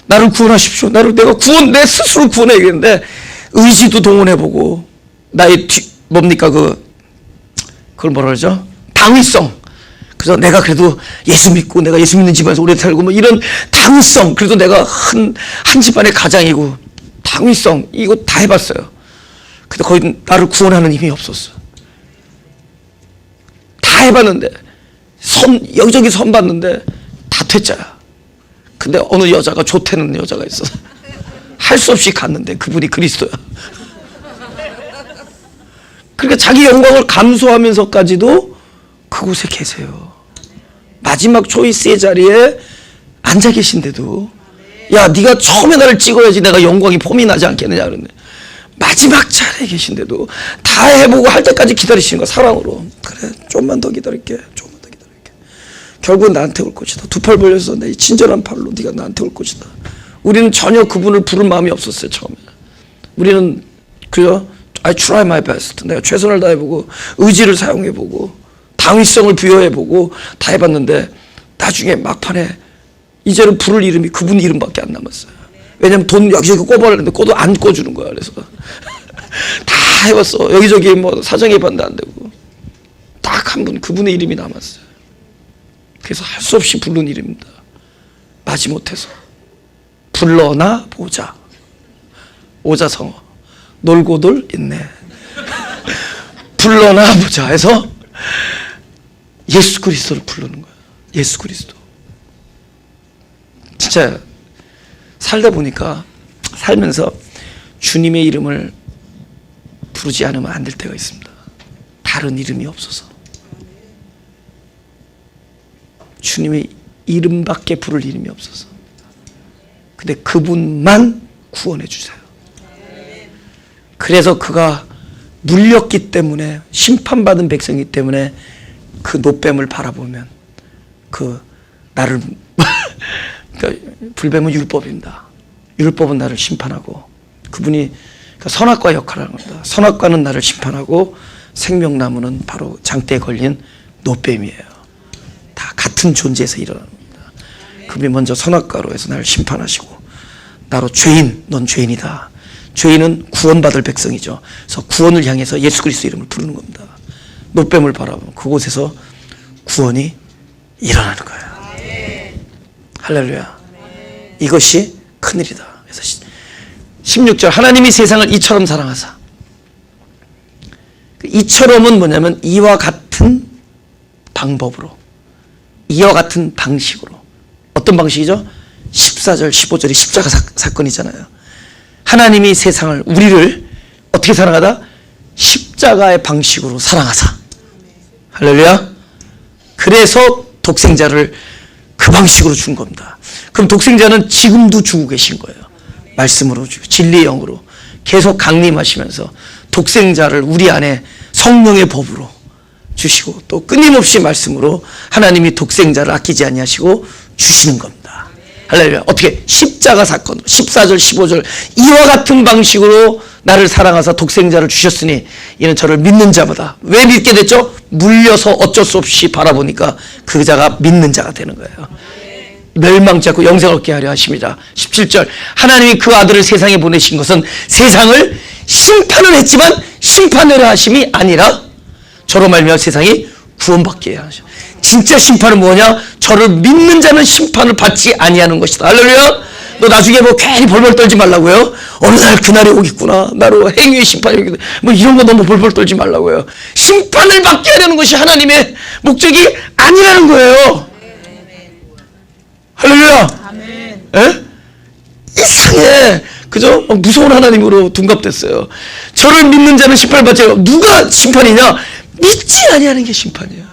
나를 구원하십시오. 내가 내 스스로 구원해야겠는데 의지도 동원해보고 나의 뭡니까 그걸 뭐라 그러죠? 당위성. 그래서 내가 그래도 예수 믿고 내가 예수 믿는 집안에서 오래 살고 뭐 이런 당위성. 그래도 내가 한 집안의 가장이고 당위성 이거 다 해봤어요. 근데 거의 나를 구원하는 힘이 없었어. 다 해봤는데 여기저기 선 봤는데 다 퇴짜야. 근데 어느 여자가 좋다는 여자가 있어. 할 수 없이 갔는데 그분이 그리스도야. 그러니까 자기 영광을 감수하면서까지도 그곳에 계세요. 마지막 초이스의 자리에 앉아 계신데도 야 네가 처음에 나를 찍어야지 내가 영광이 폼이 나지 않겠느냐 그러는데 마지막 자리에 계신데도 다 해보고 할 때까지 기다리시는 거야. 사랑으로. 그래 좀만 더 기다릴게. 조금만 더 기다릴게. 결국은 나한테 올 것이다. 두 팔 벌려서 내 친절한 팔로 네가 나한테 올 것이다. 우리는 전혀 그분을 부를 마음이 없었어요. 처음에. 우리는 그저 I try my best. 내가 최선을 다해보고 의지를 사용해보고 당위성을 부여해보고 다 해봤는데 나중에 막판에 이제는 부를 이름이 그분 이름밖에 안 남았어요. 왜냐면 돈 여기저기 꼽아내는데 꼽도 안 꼽주는 거야. 그래서 다 해봤어. 여기저기 뭐 사정해봤는데 안 되고 딱 한 분 그분의 이름이 남았어요. 그래서 할 수 없이 부른 이름입니다. 마지못해서 불러나 보자. 오자성어 놀고들 있네. 불러나 보자 해서 예수 그리스도를 부르는 거야. 예수 그리스도. 진짜 살다 보니까 살면서 주님의 이름을 부르지 않으면 안 될 때가 있습니다. 다른 이름이 없어서. 주님의 이름밖에 부를 이름이 없어서. 근데 그분만 구원해 주세요. 그래서 그가 물렸기 때문에 심판받은 백성이기 때문에 그 노뱀을 바라보면 그 나를 그러니까 불뱀은 율법입니다. 율법은 나를 심판하고 그분이 그러니까 선악과 역할을 하는 겁니다. 선악과는 나를 심판하고 생명나무는 바로 장대에 걸린 노뱀이에요. 다 같은 존재에서 일어나는 겁니다. 그분이 먼저 선악과로 해서 나를 심판하시고 나로 죄인, 넌 죄인이다. 죄인은 구원받을 백성이죠. 그래서 구원을 향해서 예수 그리스도 이름을 부르는 겁니다. 노뱀을 바라보면 그곳에서 구원이 일어나는 거예요. 할렐루야. 이것이 큰일이다. 그래서 16절 하나님이 세상을 이처럼 사랑하사. 이처럼은 뭐냐면 이와 같은 방법으로 이와 같은 방식으로. 어떤 방식이죠? 14절 15절이 십자가 사건이잖아요. 하나님이 세상을 우리를 어떻게 사랑하다? 십자가의 방식으로 사랑하사. 할렐루야. 그래서 독생자를 그 방식으로 준 겁니다. 그럼 독생자는 지금도 주고 계신 거예요. 말씀으로 주고 진리의 영으로 계속 강림하시면서 독생자를 우리 안에 성령의 법으로 주시고 또 끊임없이 말씀으로 하나님이 독생자를 아끼지 아니하시고 주시는 겁니다. 할렐루야. 어떻게? 십자가 사건 14절 15절 이와 같은 방식으로 나를 사랑하사 독생자를 주셨으니 이는 저를 믿는 자마다. 왜 믿게 됐죠? 물려서 어쩔 수 없이 바라보니까 그 자가 믿는 자가 되는 거예요. 멸망치 않고 영생을 얻게 하려 하십니다. 17절 하나님이 그 아들을 세상에 보내신 것은 세상을 심판을 했지만 심판을 하심이 아니라 저로 말미암아 세상이 구원받게 하셔. 진짜 심판은 뭐냐? 저를 믿는 자는 심판을 받지 아니하는 것이다. 할렐루야. 너 나중에 뭐 괜히 벌벌 떨지 말라고요. 어느 날 그날이 오겠구나. 나로 행위의 심판이 오겠구나. 뭐 이런 거 너무 벌벌 떨지 말라고요. 심판을 받게 하려는 것이 하나님의 목적이 아니라는 거예요. 할렐루야. 아멘. 에? 이상해. 그죠? 무서운 하나님으로 둔갑됐어요. 저를 믿는 자는 심판을 받지 않고. 누가 심판이냐? 믿지 아니하는 게 심판이야.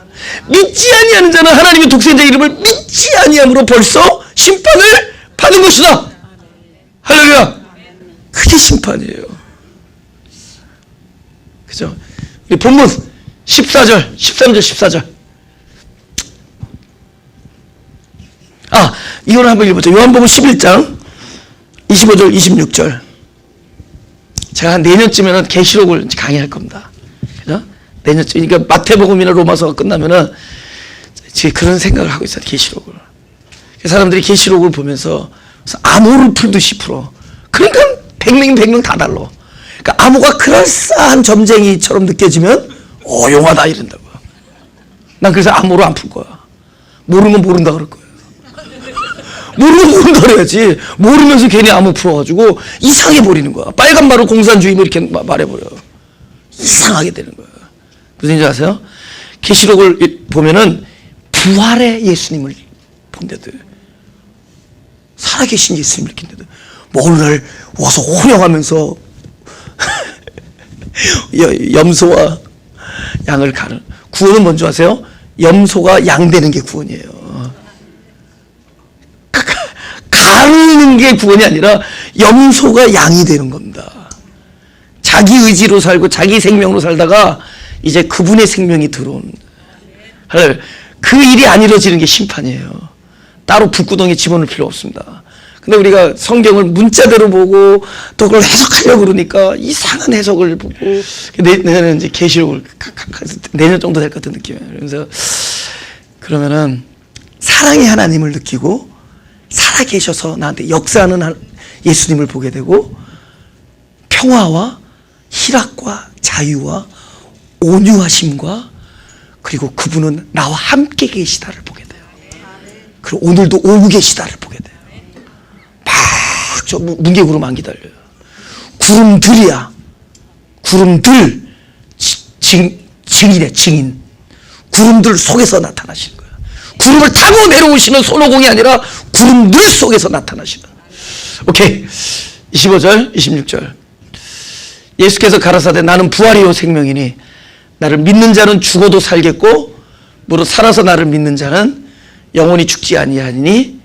믿지 아니하는 자는 하나님의 독생자 이름을 믿지 아니함으로 벌써 심판을 받은 것이다. 할렐루야. 그게 심판이에요. 그죠? 우리 본문 14절 13절 14절 이거를 한번 읽어보죠. 요한복음 11장 25절 26절 제가 한 내년쯤에는 계시록을 강의할 겁니다. 그죠? 내년쯤 그러니까 마태복음이나 로마서가 끝나면은 그런 생각을 하고 있어요. 계시록을. 사람들이 계시록을 보면서 암호를 풀듯이 풀어. 그러니까 100명 다 달라. 그러니까 암호가 그럴싸한 점쟁이처럼 느껴지면 용하다 이런다고. 난 그래서 암호로 안 풀 거야. 모르면 모른다 그럴 거야. 모르면 모른다 그래야지. 모르면서 괜히 암호 풀어가지고 이상해 버리는 거야. 빨간 말로 공산주의 이렇게 말해버려. 이상하게 되는 거야. 무슨 얘기인지 아세요? 계시록을 보면은 부활의 예수님을 본데도 살아계신 예수님을 느낀데도 어느 날 와서 혼영하면서 염소와 양을 가는 구원은 뭔지 아세요? 염소가 양 되는 게 구원이에요. 사는 게 구원이 아니라 염소가 양이 되는 겁니다. 자기 의지로 살고 자기 생명으로 살다가 이제 그분의 생명이 들어오는, 그 일이 안 이루어지는 게 심판이에요. 따로 북구덩이에 집어넣을 필요 없습니다. 근데 우리가 성경을 문자대로 보고 또 그걸 해석하려고 그러니까 이상한 해석을 보고, 내년에 이제 계시록을 내년 정도 될 것 같은 느낌이에요. 그래서 그러면은 사랑의 하나님을 느끼고 살아계셔서 나한테 역사하는 예수님을 보게 되고, 평화와 희락과 자유와 온유하심과, 그리고 그분은 나와 함께 계시다를 보게 돼요. 그리고 오늘도 오고 계시다를 보게 돼요. 막 저 문개구름 안 기다려요. 구름들이야. 구름들, 증인이래, 증인. 구름들 속에서 나타나시는 거예요. 구름을 타고 내려오시는 손오공이 아니라 구름들 속에서 나타나시는. 오케이. 25절, 26절. 예수께서 가라사대 나는 부활이요 생명이니 나를 믿는 자는 죽어도 살겠고 무릇 살아서 나를 믿는 자는 영원히 죽지 아니하니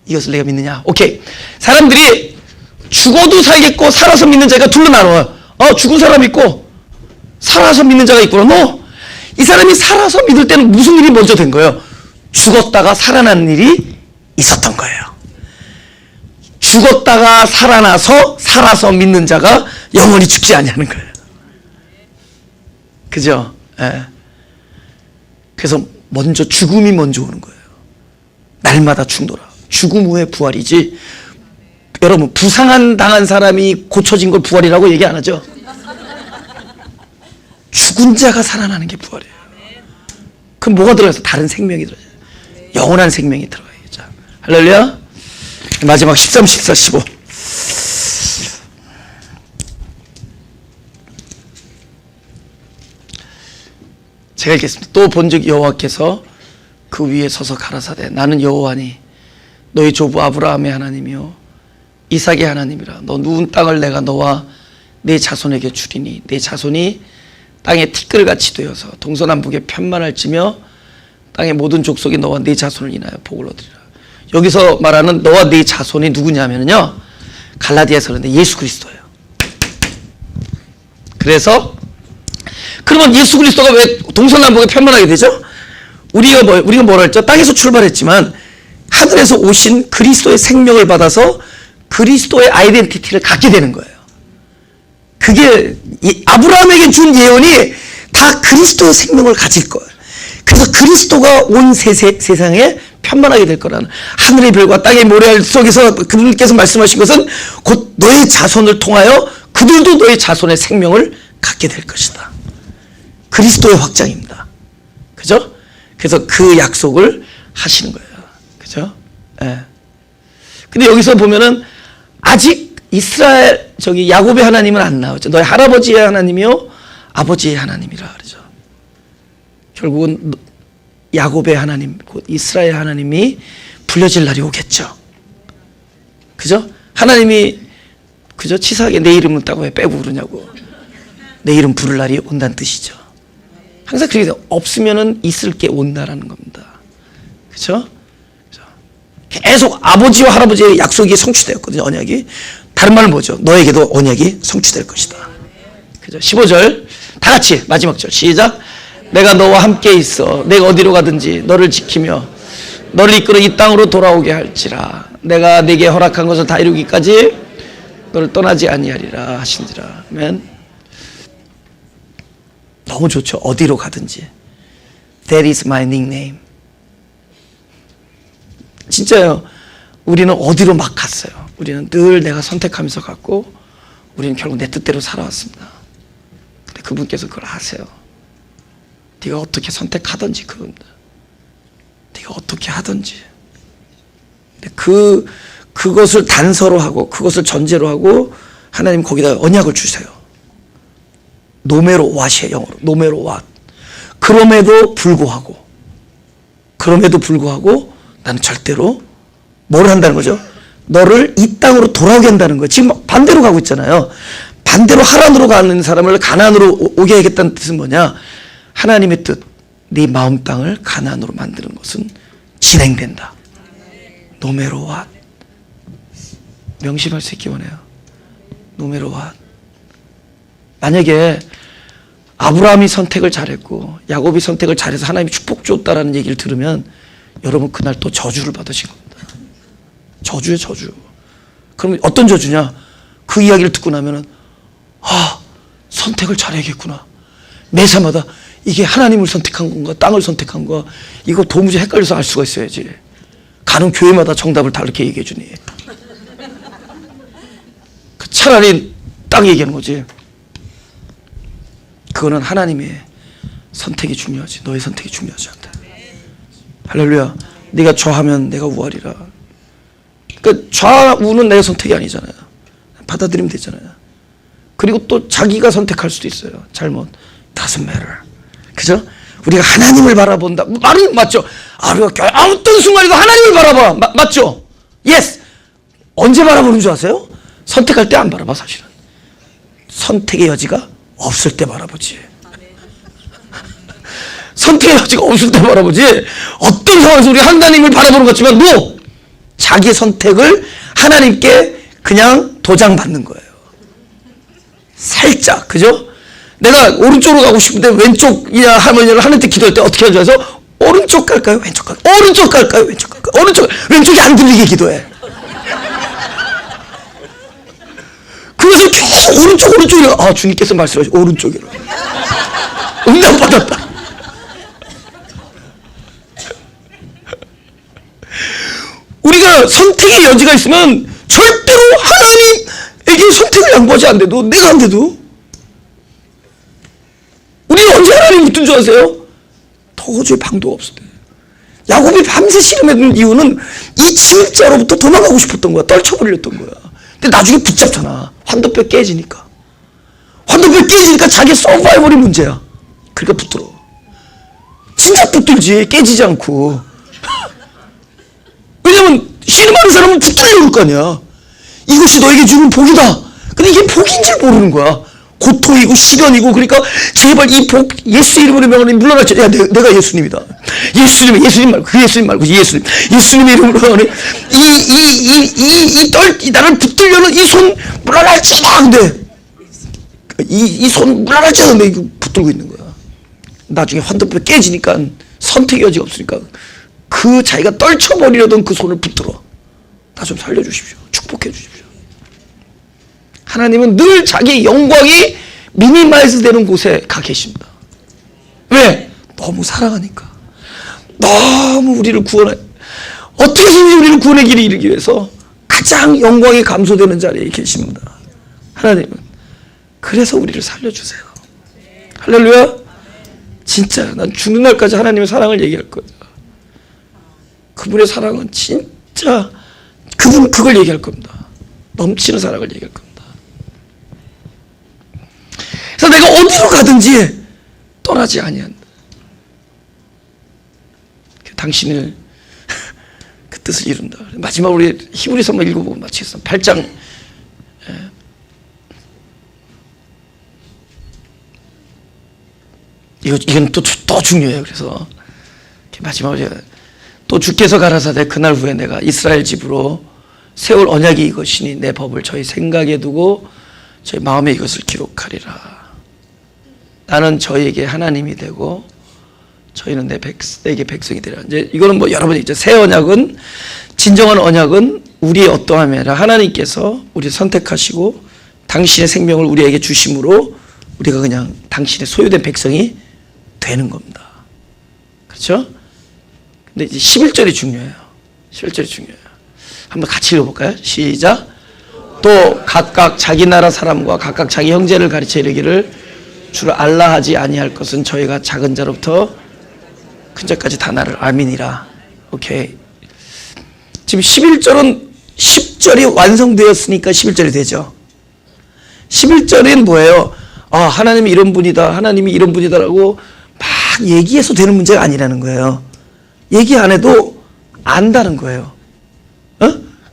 이것을 내가 믿느냐. 오케이. 사람들이 죽어도 살겠고 살아서 믿는 자가 둘로 나눠요. 죽은 사람 있고 살아서 믿는 자가 있구나. 이 사람이 살아서 믿을 때는 무슨 일이 먼저 된 거예요? 죽었다가 살아나는 일이 있었던 거예요. 죽었다가 살아나서 살아서 믿는 자가 영원히 죽지 아니하는 거예요. 그죠? 예. 그래서 먼저 죽음이 먼저 오는 거예요. 날마다 죽노라. 죽음 후에 부활이지. 여러분, 부상한 당한 사람이 고쳐진 걸 부활이라고 얘기 안 하죠? 죽은 자가 살아나는 게 부활이에요. 그럼 뭐가 들어가서? 다른 생명이 들어가요. 영원한 생명이 들어가야죠. 할렐루야. 마지막 13, 14, 15. 제가 읽겠습니다. 또 본즉 여호와께서 그 위에 서서 가라사대 나는 여호와니 너희 조부 아브라함의 하나님이요 이삭의 하나님이라. 너 누운 땅을 내가 너와 내 자손에게 주리니 내 자손이 땅에 티끌같이 되어서 동서남북에 편만할지며 땅의 모든 족속이 너와 네 자손을 인하여 복을 얻으리라. 여기서 말하는 너와 네 자손이 누구냐면요, 갈라디아서 그런데 예수 그리스도예요. 그래서 그러면 예수 그리스도가 왜 동서남북에 편만하게 되죠? 우리가 뭐라 했죠? 땅에서 출발했지만 하늘에서 오신 그리스도의 생명을 받아서 그리스도의 아이덴티티를 갖게 되는 거예요. 그게 아브라함에게 준 예언이 다 그리스도의 생명을 가질 거예요. 그래서 그리스도가 온 세상에 편만하게 될 거라는, 하늘의 별과 땅의 모래알 속에서 그분께서 말씀하신 것은 곧 너의 자손을 통하여 그들도 너의 자손의 생명을 갖게 될 것이다. 그리스도의 확장입니다. 그죠? 그래서 그 약속을 하시는 거예요. 그죠? 예. 근데 여기서 보면은 아직 이스라엘, 야곱의 하나님은 안 나오죠. 너의 할아버지의 하나님이요 아버지의 하나님이라 그러죠. 결국은 야곱의 하나님, 곧 이스라엘 하나님이 불려질 날이 오겠죠. 그죠? 하나님이, 그죠? 치사하게 내 이름은 따고 왜 빼고 그러냐고. 내 이름 부를 날이 온다는 뜻이죠. 항상 그렇게 없으면은 있을 게 온다라는 겁니다. 그죠? 계속 아버지와 할아버지의 약속이 성취되었거든요, 언약이. 다른 말은 뭐죠? 너에게도 언약이 성취될 것이다. 그죠? 15절. 다 같이 마지막 절. 시작. 내가 너와 함께 있어. 내가 어디로 가든지 너를 지키며 너를 이끌어 이 땅으로 돌아오게 할지라. 내가 네게 허락한 것을 다 이루기까지 너를 떠나지 아니하리라 하신지라. 아멘. 너무 좋죠. 어디로 가든지. That is my nickname. 진짜요. 우리는 어디로 막 갔어요. 우리는 늘 내가 선택하면서 갔고 우리는 결국 내 뜻대로 살아왔습니다. 근데 그분께서 그걸 하세요. 네가 어떻게 선택하든지 그겁니다. 네가 어떻게 하든지. 근데 그것을 단서로 하고 그것을 전제로 하고 하나님 거기다 언약을 주세요. 노메로 왓이에요, 영어로. 노메로 왓. 그럼에도 불구하고 나는 절대로 뭘 한다는 거죠? 너를 이 땅으로 돌아오게 한다는 거예요. 지금 반대로 가고 있잖아요. 반대로 하란으로 가는 사람을 가나안으로 오게 하겠다는 뜻은 뭐냐? 하나님의 뜻, 네 마음 땅을 가나안으로 만드는 것은 진행된다. 노메로 왓. 명심할 수 있기 원해요. 노메로와. 만약에 아브라함이 선택을 잘했고 야곱이 선택을 잘해서 하나님이 축복 줬다라는 얘기를 들으면 여러분 그날 또 저주를 받으신 겁니다. 저주예요, 저주. 그럼 어떤 저주냐? 그 이야기를 듣고 나면은 선택을 잘해야겠구나. 매사마다 이게 하나님을 선택한 건가 땅을 선택한 건가 이거 도무지 헷갈려서 알 수가 있어야지. 가는 교회마다 정답을 다르게 얘기해 주니. 차라리 딱 얘기하는 거지. 그거는 하나님의 선택이 중요하지. 너의 선택이 중요하지 않다. 할렐루야. 네가 좌하면 내가 우하리라. 그러니까 좌우는 내 선택이 아니잖아요. 받아들이면 되잖아요. 그리고 또 자기가 선택할 수도 있어요. 잘못. Doesn't matter. 그죠? 우리가 하나님을 바라본다. 말은 맞죠? 우리가 어떤 순간에도 하나님을 바라봐. 맞죠? Yes. 언제 바라보는 줄 아세요? 선택할 때 안 바라봐, 사실은. 선택의 여지가 없을 때 바라보지. 선택의 여지가 없을 때 바라보지. 어떤 상황에서 우리 하나님을 바라보는 것 같지만 자기의 선택을 하나님께 그냥 도장받는 거예요. 살짝, 그죠? 내가 오른쪽으로 가고 싶은데 왼쪽이냐 하면을 하는 때 기도할 때 어떻게 하는지 아세요? 오른쪽 갈까요? 왼쪽 갈까요? 오른쪽 갈까요? 왼쪽 갈까요? 왼쪽이 안 들리게 기도해. 그래서 계속 오른쪽이라. 주님께서 말씀하시고 오른쪽이라. 응답받았다. 우리가 선택의 여지가 있으면 절대로 하나님에게 선택을 양보하지 않는데도 내가 안 돼도 우리는 언제 하나님 붙은 줄 아세요? 도저히 방도가 없을 때. 야곱이 밤새 씨름했던 이유는 이 침입자로부터 도망가고 싶었던 거야. 떨쳐버리렸던 거야. 근데 나중에 붙잡잖아. 환도뼈 깨지니까. 환도뼈 깨지니까 자기 서바이벌이 문제야. 그러니까 붙들어. 진짜 붙들지. 깨지지 않고. 왜냐면 씨름하는 사람은 붙들려고 할 거 아니야. 이것이 너에게 주는 복이다. 근데 이게 복인지 모르는 거야. 고통이고 시련이고. 그러니까 제발 이 복 예수 이름으로 명하니 물러나지. 내가 예수님이다. 예수님 말고 그 예수님 말고 예수님의 이름으로 명하니 나를 붙들려는 이 손 물러날지 마. 근데 이 손 물러날지 않는데 이거 붙들고 있는 거야. 나중에 환도뼈 깨지니까 선택의 여지가 없으니까 그 자기가 떨쳐버리려던 그 손을 붙들어. 나 좀 살려주십시오. 축복해 주십시오. 하나님은 늘 자기의 영광이 미니마이즈 되는 곳에 가 계십니다. 왜? 너무 사랑하니까. 너무 우리를 어떻게든지 우리를 구원의 길에 이르기 위해서 가장 영광이 감소되는 자리에 계십니다. 하나님은. 그래서 우리를 살려주세요. 할렐루야. 진짜 난 죽는 날까지 하나님의 사랑을 얘기할 거예요. 그분의 사랑은 진짜 그걸 얘기할 겁니다. 넘치는 사랑을 얘기할 겁니다. 그래서 내가 어디로 가든지 떠나지 아니한다. 당신을 그 뜻을 이룬다. 마지막으로 우리 히브리서만 읽어보고 마치겠습니다. 8장 이건 또 중요해요. 그래서 마지막으로 또 주께서 가라사대 그날 후에 내가 이스라엘 집으로 세울 언약이 이것이니 내 법을 저희 생각에 두고 저희 마음에 이것을 기록하리라. 나는 저희에게 하나님이 되고 저희는 내게 백성이 되리라. 이제 이거는 여러분이 이제 새 언약은 진정한 언약은 우리의 어떠함이 아니라 하나님께서 우리를 선택하시고 당신의 생명을 우리에게 주심으로 우리가 그냥 당신의 소유된 백성이 되는 겁니다. 그렇죠? 근데 이제 11절이 중요해요. 11절이 중요해요. 한번 같이 읽어볼까요? 시작. 또 각각 자기 나라 사람과 각각 자기 형제를 가르쳐 이르기를 주를 알라 하지 아니할 것은 저희가 작은 자로부터 큰 자까지 다 나를 아미니라. 오케이. 지금 11절은 10절이 완성되었으니까 11절이 되죠. 11절은 뭐예요? 하나님이 이런 분이다. 하나님이 이런 분이다라고 막 얘기해서 되는 문제가 아니라는 거예요. 얘기 안 해도 안다는 거예요.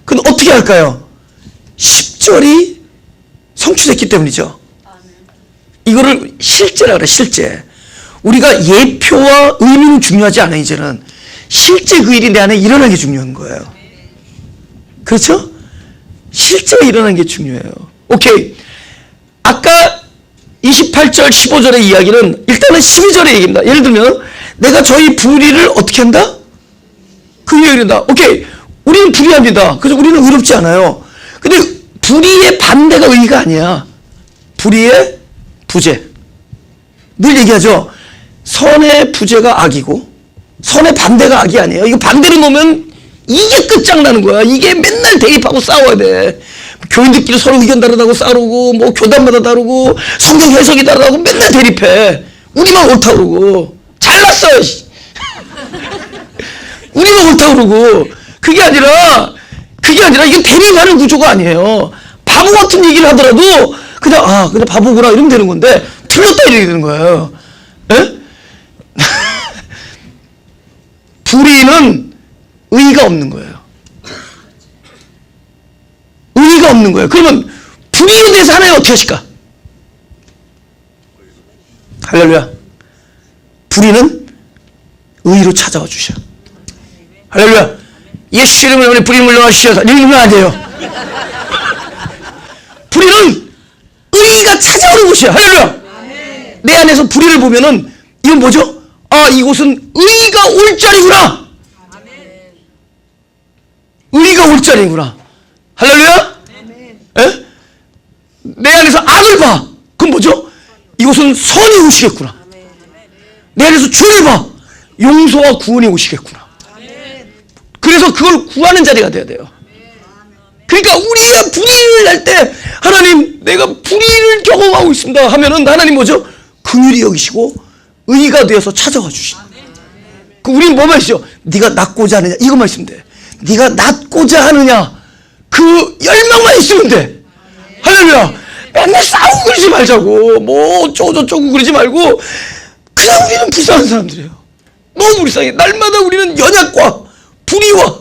그럼 어떻게 할까요? 10절이 성취됐기 때문이죠. 이거를 실제라 그래, 실제. 우리가 예표와 의미는 중요하지 않아요, 이제는. 실제 그 일이 내 안에 일어나게 중요한 거예요. 그렇죠? 실제로 일어나는 게 중요해요. 오케이. 아까 28절 15절의 이야기는 일단은 12절의 얘기입니다. 예를 들면 내가 저희 불의를 어떻게 한다? 그 얘기를 한다. 오케이. 우리는 불의합니다. 그래서 우리는 의롭지 않아요. 근데 불의의 반대가 의가 아니야. 불의의 부재. 늘 얘기하죠. 선의 부재가 악이고 선의 반대가 악이 아니에요. 이거 반대로 놓으면 이게 끝장나는 거야. 이게 맨날 대립하고 싸워야 돼. 교인들끼리 서로 의견 다르다고 싸우고 뭐 교단마다 다르고 성경 해석이 다르다고 맨날 대립해. 우리만 옳다 그러고 잘났어. 우리만 옳다 그러고 그게 아니라 이게 대립하는 구조가 아니에요. 바보 같은 얘기를 하더라도 그냥 그냥 바보구나 이러면 되는 건데 틀렸다 이렇게 되는 거예요. 에? 불의는 의의가 없는 거예요. 의의가 없는 거예요. 그러면 불의에 대해서 하나님 어떻게 하실까? 할렐루야. 불의는 의의로 찾아와 주셔. 할렐루야. 예수 이름으로 우리 불의 물러가시오. 이러면 안 돼요. 불의는 의의가 찾아오는 곳이야. 할렐루야. 내 안에서 불의를 보면은 이건 뭐죠? 이곳은 의의가 올 자리구나. 의의가 올 자리구나. 할렐루야. 에? 내 안에서 악을 봐. 그건 뭐죠? 이곳은 선이 오시겠구나. 내 안에서 죄를 봐. 용서와 구원이 오시겠구나. 그래서 그걸 구하는 자리가 돼야 돼요. 그러니까 우리가 불의를 할 때 하나님 내가 불의를 경험하고 있습니다 하면은 하나님 뭐죠? 긍휼히 여기시고 의가 되어서 찾아와 주신다. 우리는 뭐만 있죠? 네가 낫고자 하느냐 이것만 있으면 돼. 네가 낫고자 하느냐 그 열망만 있으면 돼. 할렐루야. 맨날 싸우고 그러지 말자고 뭐 어쩌고저쩌고 그러지 말고 그냥 우리는 불쌍한 사람들이에요. 너무 불쌍해. 날마다 우리는 연약과 불의와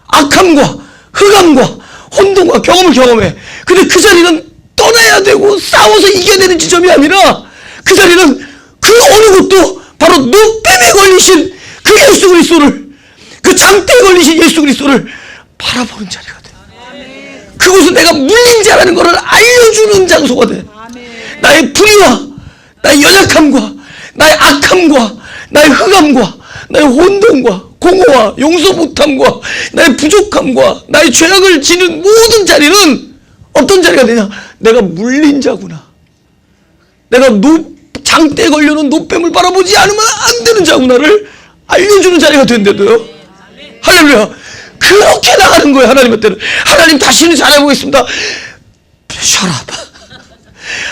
악함과 흑암과 혼돈과 경험을 경험해. 근데 그 자리는 떠나야 되고 싸워서 이겨내는 지점이 아니라 그 자리는 그 어느 것도 바로 노뱀에 걸리신 그 예수 그리스도를 그 장대에 걸리신 예수 그리스도를 바라보는 자리가 돼. 그곳은 내가 물린 자라는 것을 알려주는 장소가 돼. 나의 불의와 나의 연약함과 나의 악함과 나의 흑암과 나의 혼돈과 공허와 용서 못함과 나의 부족함과 나의 죄악을 지는 모든 자리는 어떤 자리가 되냐? 내가 물린 자구나. 내가 장대에 걸려놓은 노뱀을 바라보지 않으면 안 되는 자구나를 알려주는 자리가 된대도요. 할렐루야. 그렇게 나가는 거예요. 하나님한테는. 하나님 다시는 잘해보겠습니다. 셔라.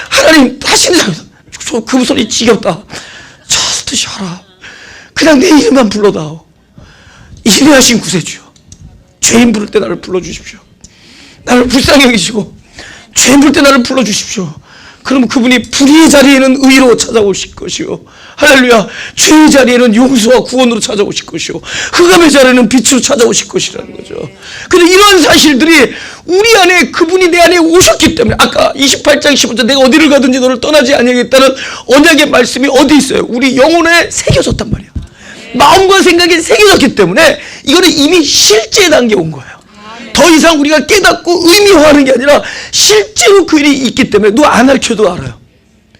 하나님 다시는 잘해보겠습니다. 그 소리 지겹다. 저스트 셔라. 그냥 내 이름만 불러다오. 인내하신 구세주여, 죄인 부를 때 나를 불러주십시오. 나를 불쌍히 여기시고 죄인 부를 때 나를 불러주십시오. 그럼 그분이 불의의 자리에는 의로 찾아오실 것이요, 할렐루야, 죄의 자리에는 용서와 구원으로 찾아오실 것이요, 흑암의 자리에는 빛으로 찾아오실 것이라는 거죠. 근데 이러한 사실들이 우리 안에 그분이 내 안에 오셨기 때문에 아까 28장 15절 내가 어디를 가든지 너를 떠나지 아니하겠다는 언약의 말씀이 어디 있어요? 우리 영혼에 새겨졌단 말이야. 마음과 생각에 새겨졌기 때문에 이거는 이미 실제 단계에 온 거예요. 더 이상 우리가 깨닫고 의미화하는 게 아니라 실제로 그 일이 있기 때문에 누가 안 가르쳐도 알아요.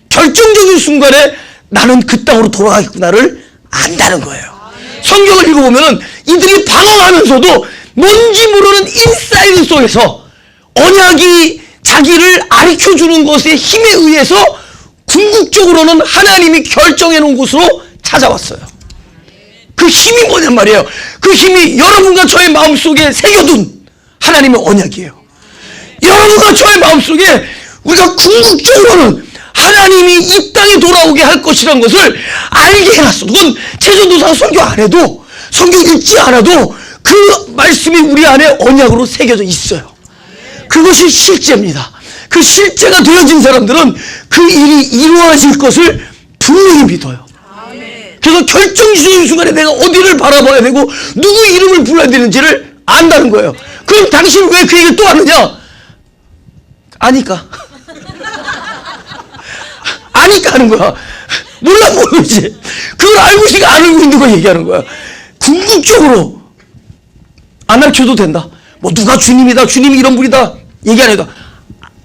결정적인 순간에 나는 그 땅으로 돌아가겠구나를 안다는 거예요. 성경을 읽어보면 이들이 방황하면서도 뭔지 모르는 인사이드 속에서 언약이 자기를 가르쳐주는 것의 힘에 의해서 궁극적으로는 하나님이 결정해 놓은 곳으로 찾아왔어요. 그 힘이 뭐냔 말이에요. 그 힘이 여러분과 저의 마음속에 새겨둔 하나님의 언약이에요. 여러분과 저의 마음속에 우리가 궁극적으로는 하나님이 이 땅에 돌아오게 할 것이라는 것을 알게 해놨어. 그건 최전도사 설교 안 해도, 성경 읽지 않아도 그 말씀이 우리 안에 언약으로 새겨져 있어요. 그것이 실제입니다. 그 실제가 되어진 사람들은 그 일이 이루어질 것을 분명히 믿어요. 그래서 결정적인 순간에 내가 어디를 바라봐야 되고 누구 이름을 불러야 되는지를 안다는 거예요. 그럼 당신은 왜 그 얘기를 또 하느냐? 아니까. 아니까 하는 거야. 몰라 모르지. 그걸 알고 있으니까 안 알고 있는 거 얘기하는 거야. 궁극적으로 안 알려줘도 된다. 뭐 누가 주님이다, 주님이 이런 분이다, 얘기 안 해도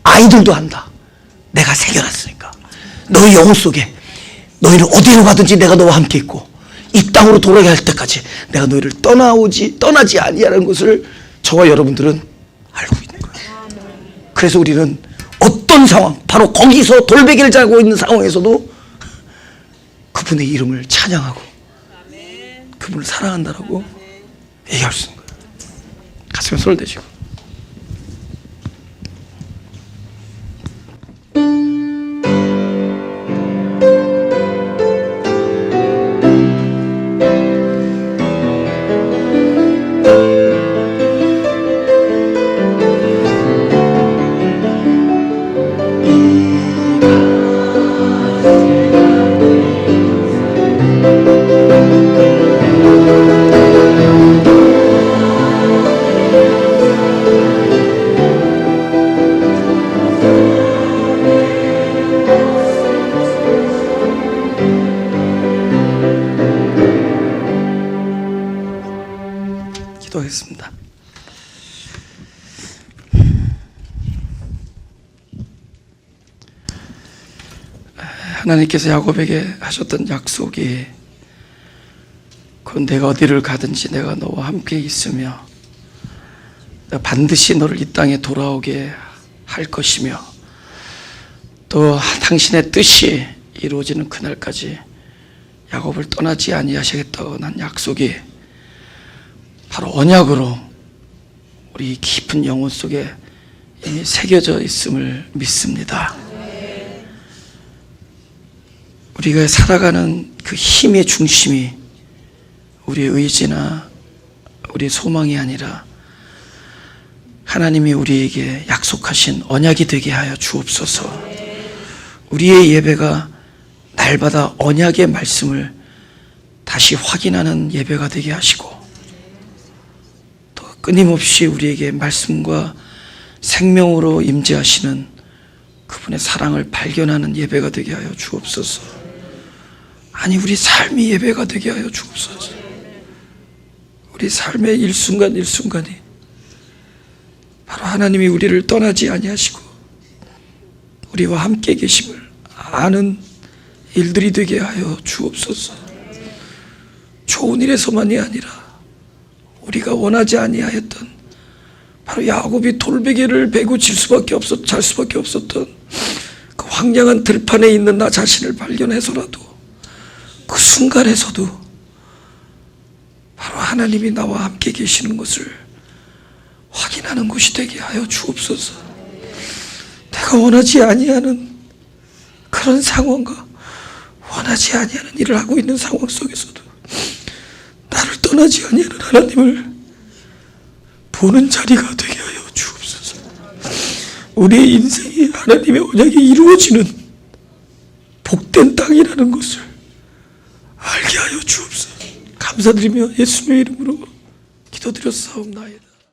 아이들도 안다. 내가 새겨놨으니까. 너희 영혼 속에 너희는 어디로 가든지 내가 너와 함께 있고 이 땅으로 돌아가게 할 때까지 내가 너희를 떠나지 아니하라는 것을 저와 여러분들은 알고 있는 거예요. 그래서 우리는 어떤 상황, 바로 거기서 돌베개를 자고 있는 상황에서도 그분의 이름을 찬양하고 그분을 사랑한다라고 얘기할 수 있는 거예요. 가슴에 손을 대시고. 기도하겠습니다. 하나님께서 야곱에게 하셨던 약속이 그건 내가 어디를 가든지 내가 너와 함께 있으며 내가 반드시 너를 이 땅에 돌아오게 할 것이며 또 당신의 뜻이 이루어지는 그날까지 야곱을 떠나지 아니하시겠다고 한 약속이 바로 언약으로 우리 깊은 영혼 속에 이미 새겨져 있음을 믿습니다. 우리가 살아가는 그 힘의 중심이 우리의 의지나 우리의 소망이 아니라 하나님이 우리에게 약속하신 언약이 되게 하여 주옵소서. 우리의 예배가 날마다 언약의 말씀을 다시 확인하는 예배가 되게 하시고 또 끊임없이 우리에게 말씀과 생명으로 임재하시는 그분의 사랑을 발견하는 예배가 되게 하여 주옵소서. 아니 우리 삶이 예배가 되게 하여 주옵소서. 우리 삶의 일순간 일순간이 바로 하나님이 우리를 떠나지 아니하시고 우리와 함께 계심을 아는 일들이 되게 하여 주옵소서. 좋은 일에서만이 아니라 우리가 원하지 아니하였던 바로 야곱이 돌베개를 베고 잘 수밖에 없었던 그 황량한 들판에 있는 나 자신을 발견해서라도 그 순간에서도 바로 하나님이 나와 함께 계시는 것을 확인하는 것이 되게 하여 주옵소서. 내가 원하지 아니하는 그런 상황과 원하지 아니하는 일을 하고 있는 상황 속에서도 나를 떠나지 아니하는 하나님을 보는 자리가 되게 하여 주옵소서. 우리의 인생이 하나님의 언약이 이루어지는 복된 땅이라는 것을 알게 하여 주옵소서. 감사드리며 예수님의 이름으로 기도드렸사옵나이다.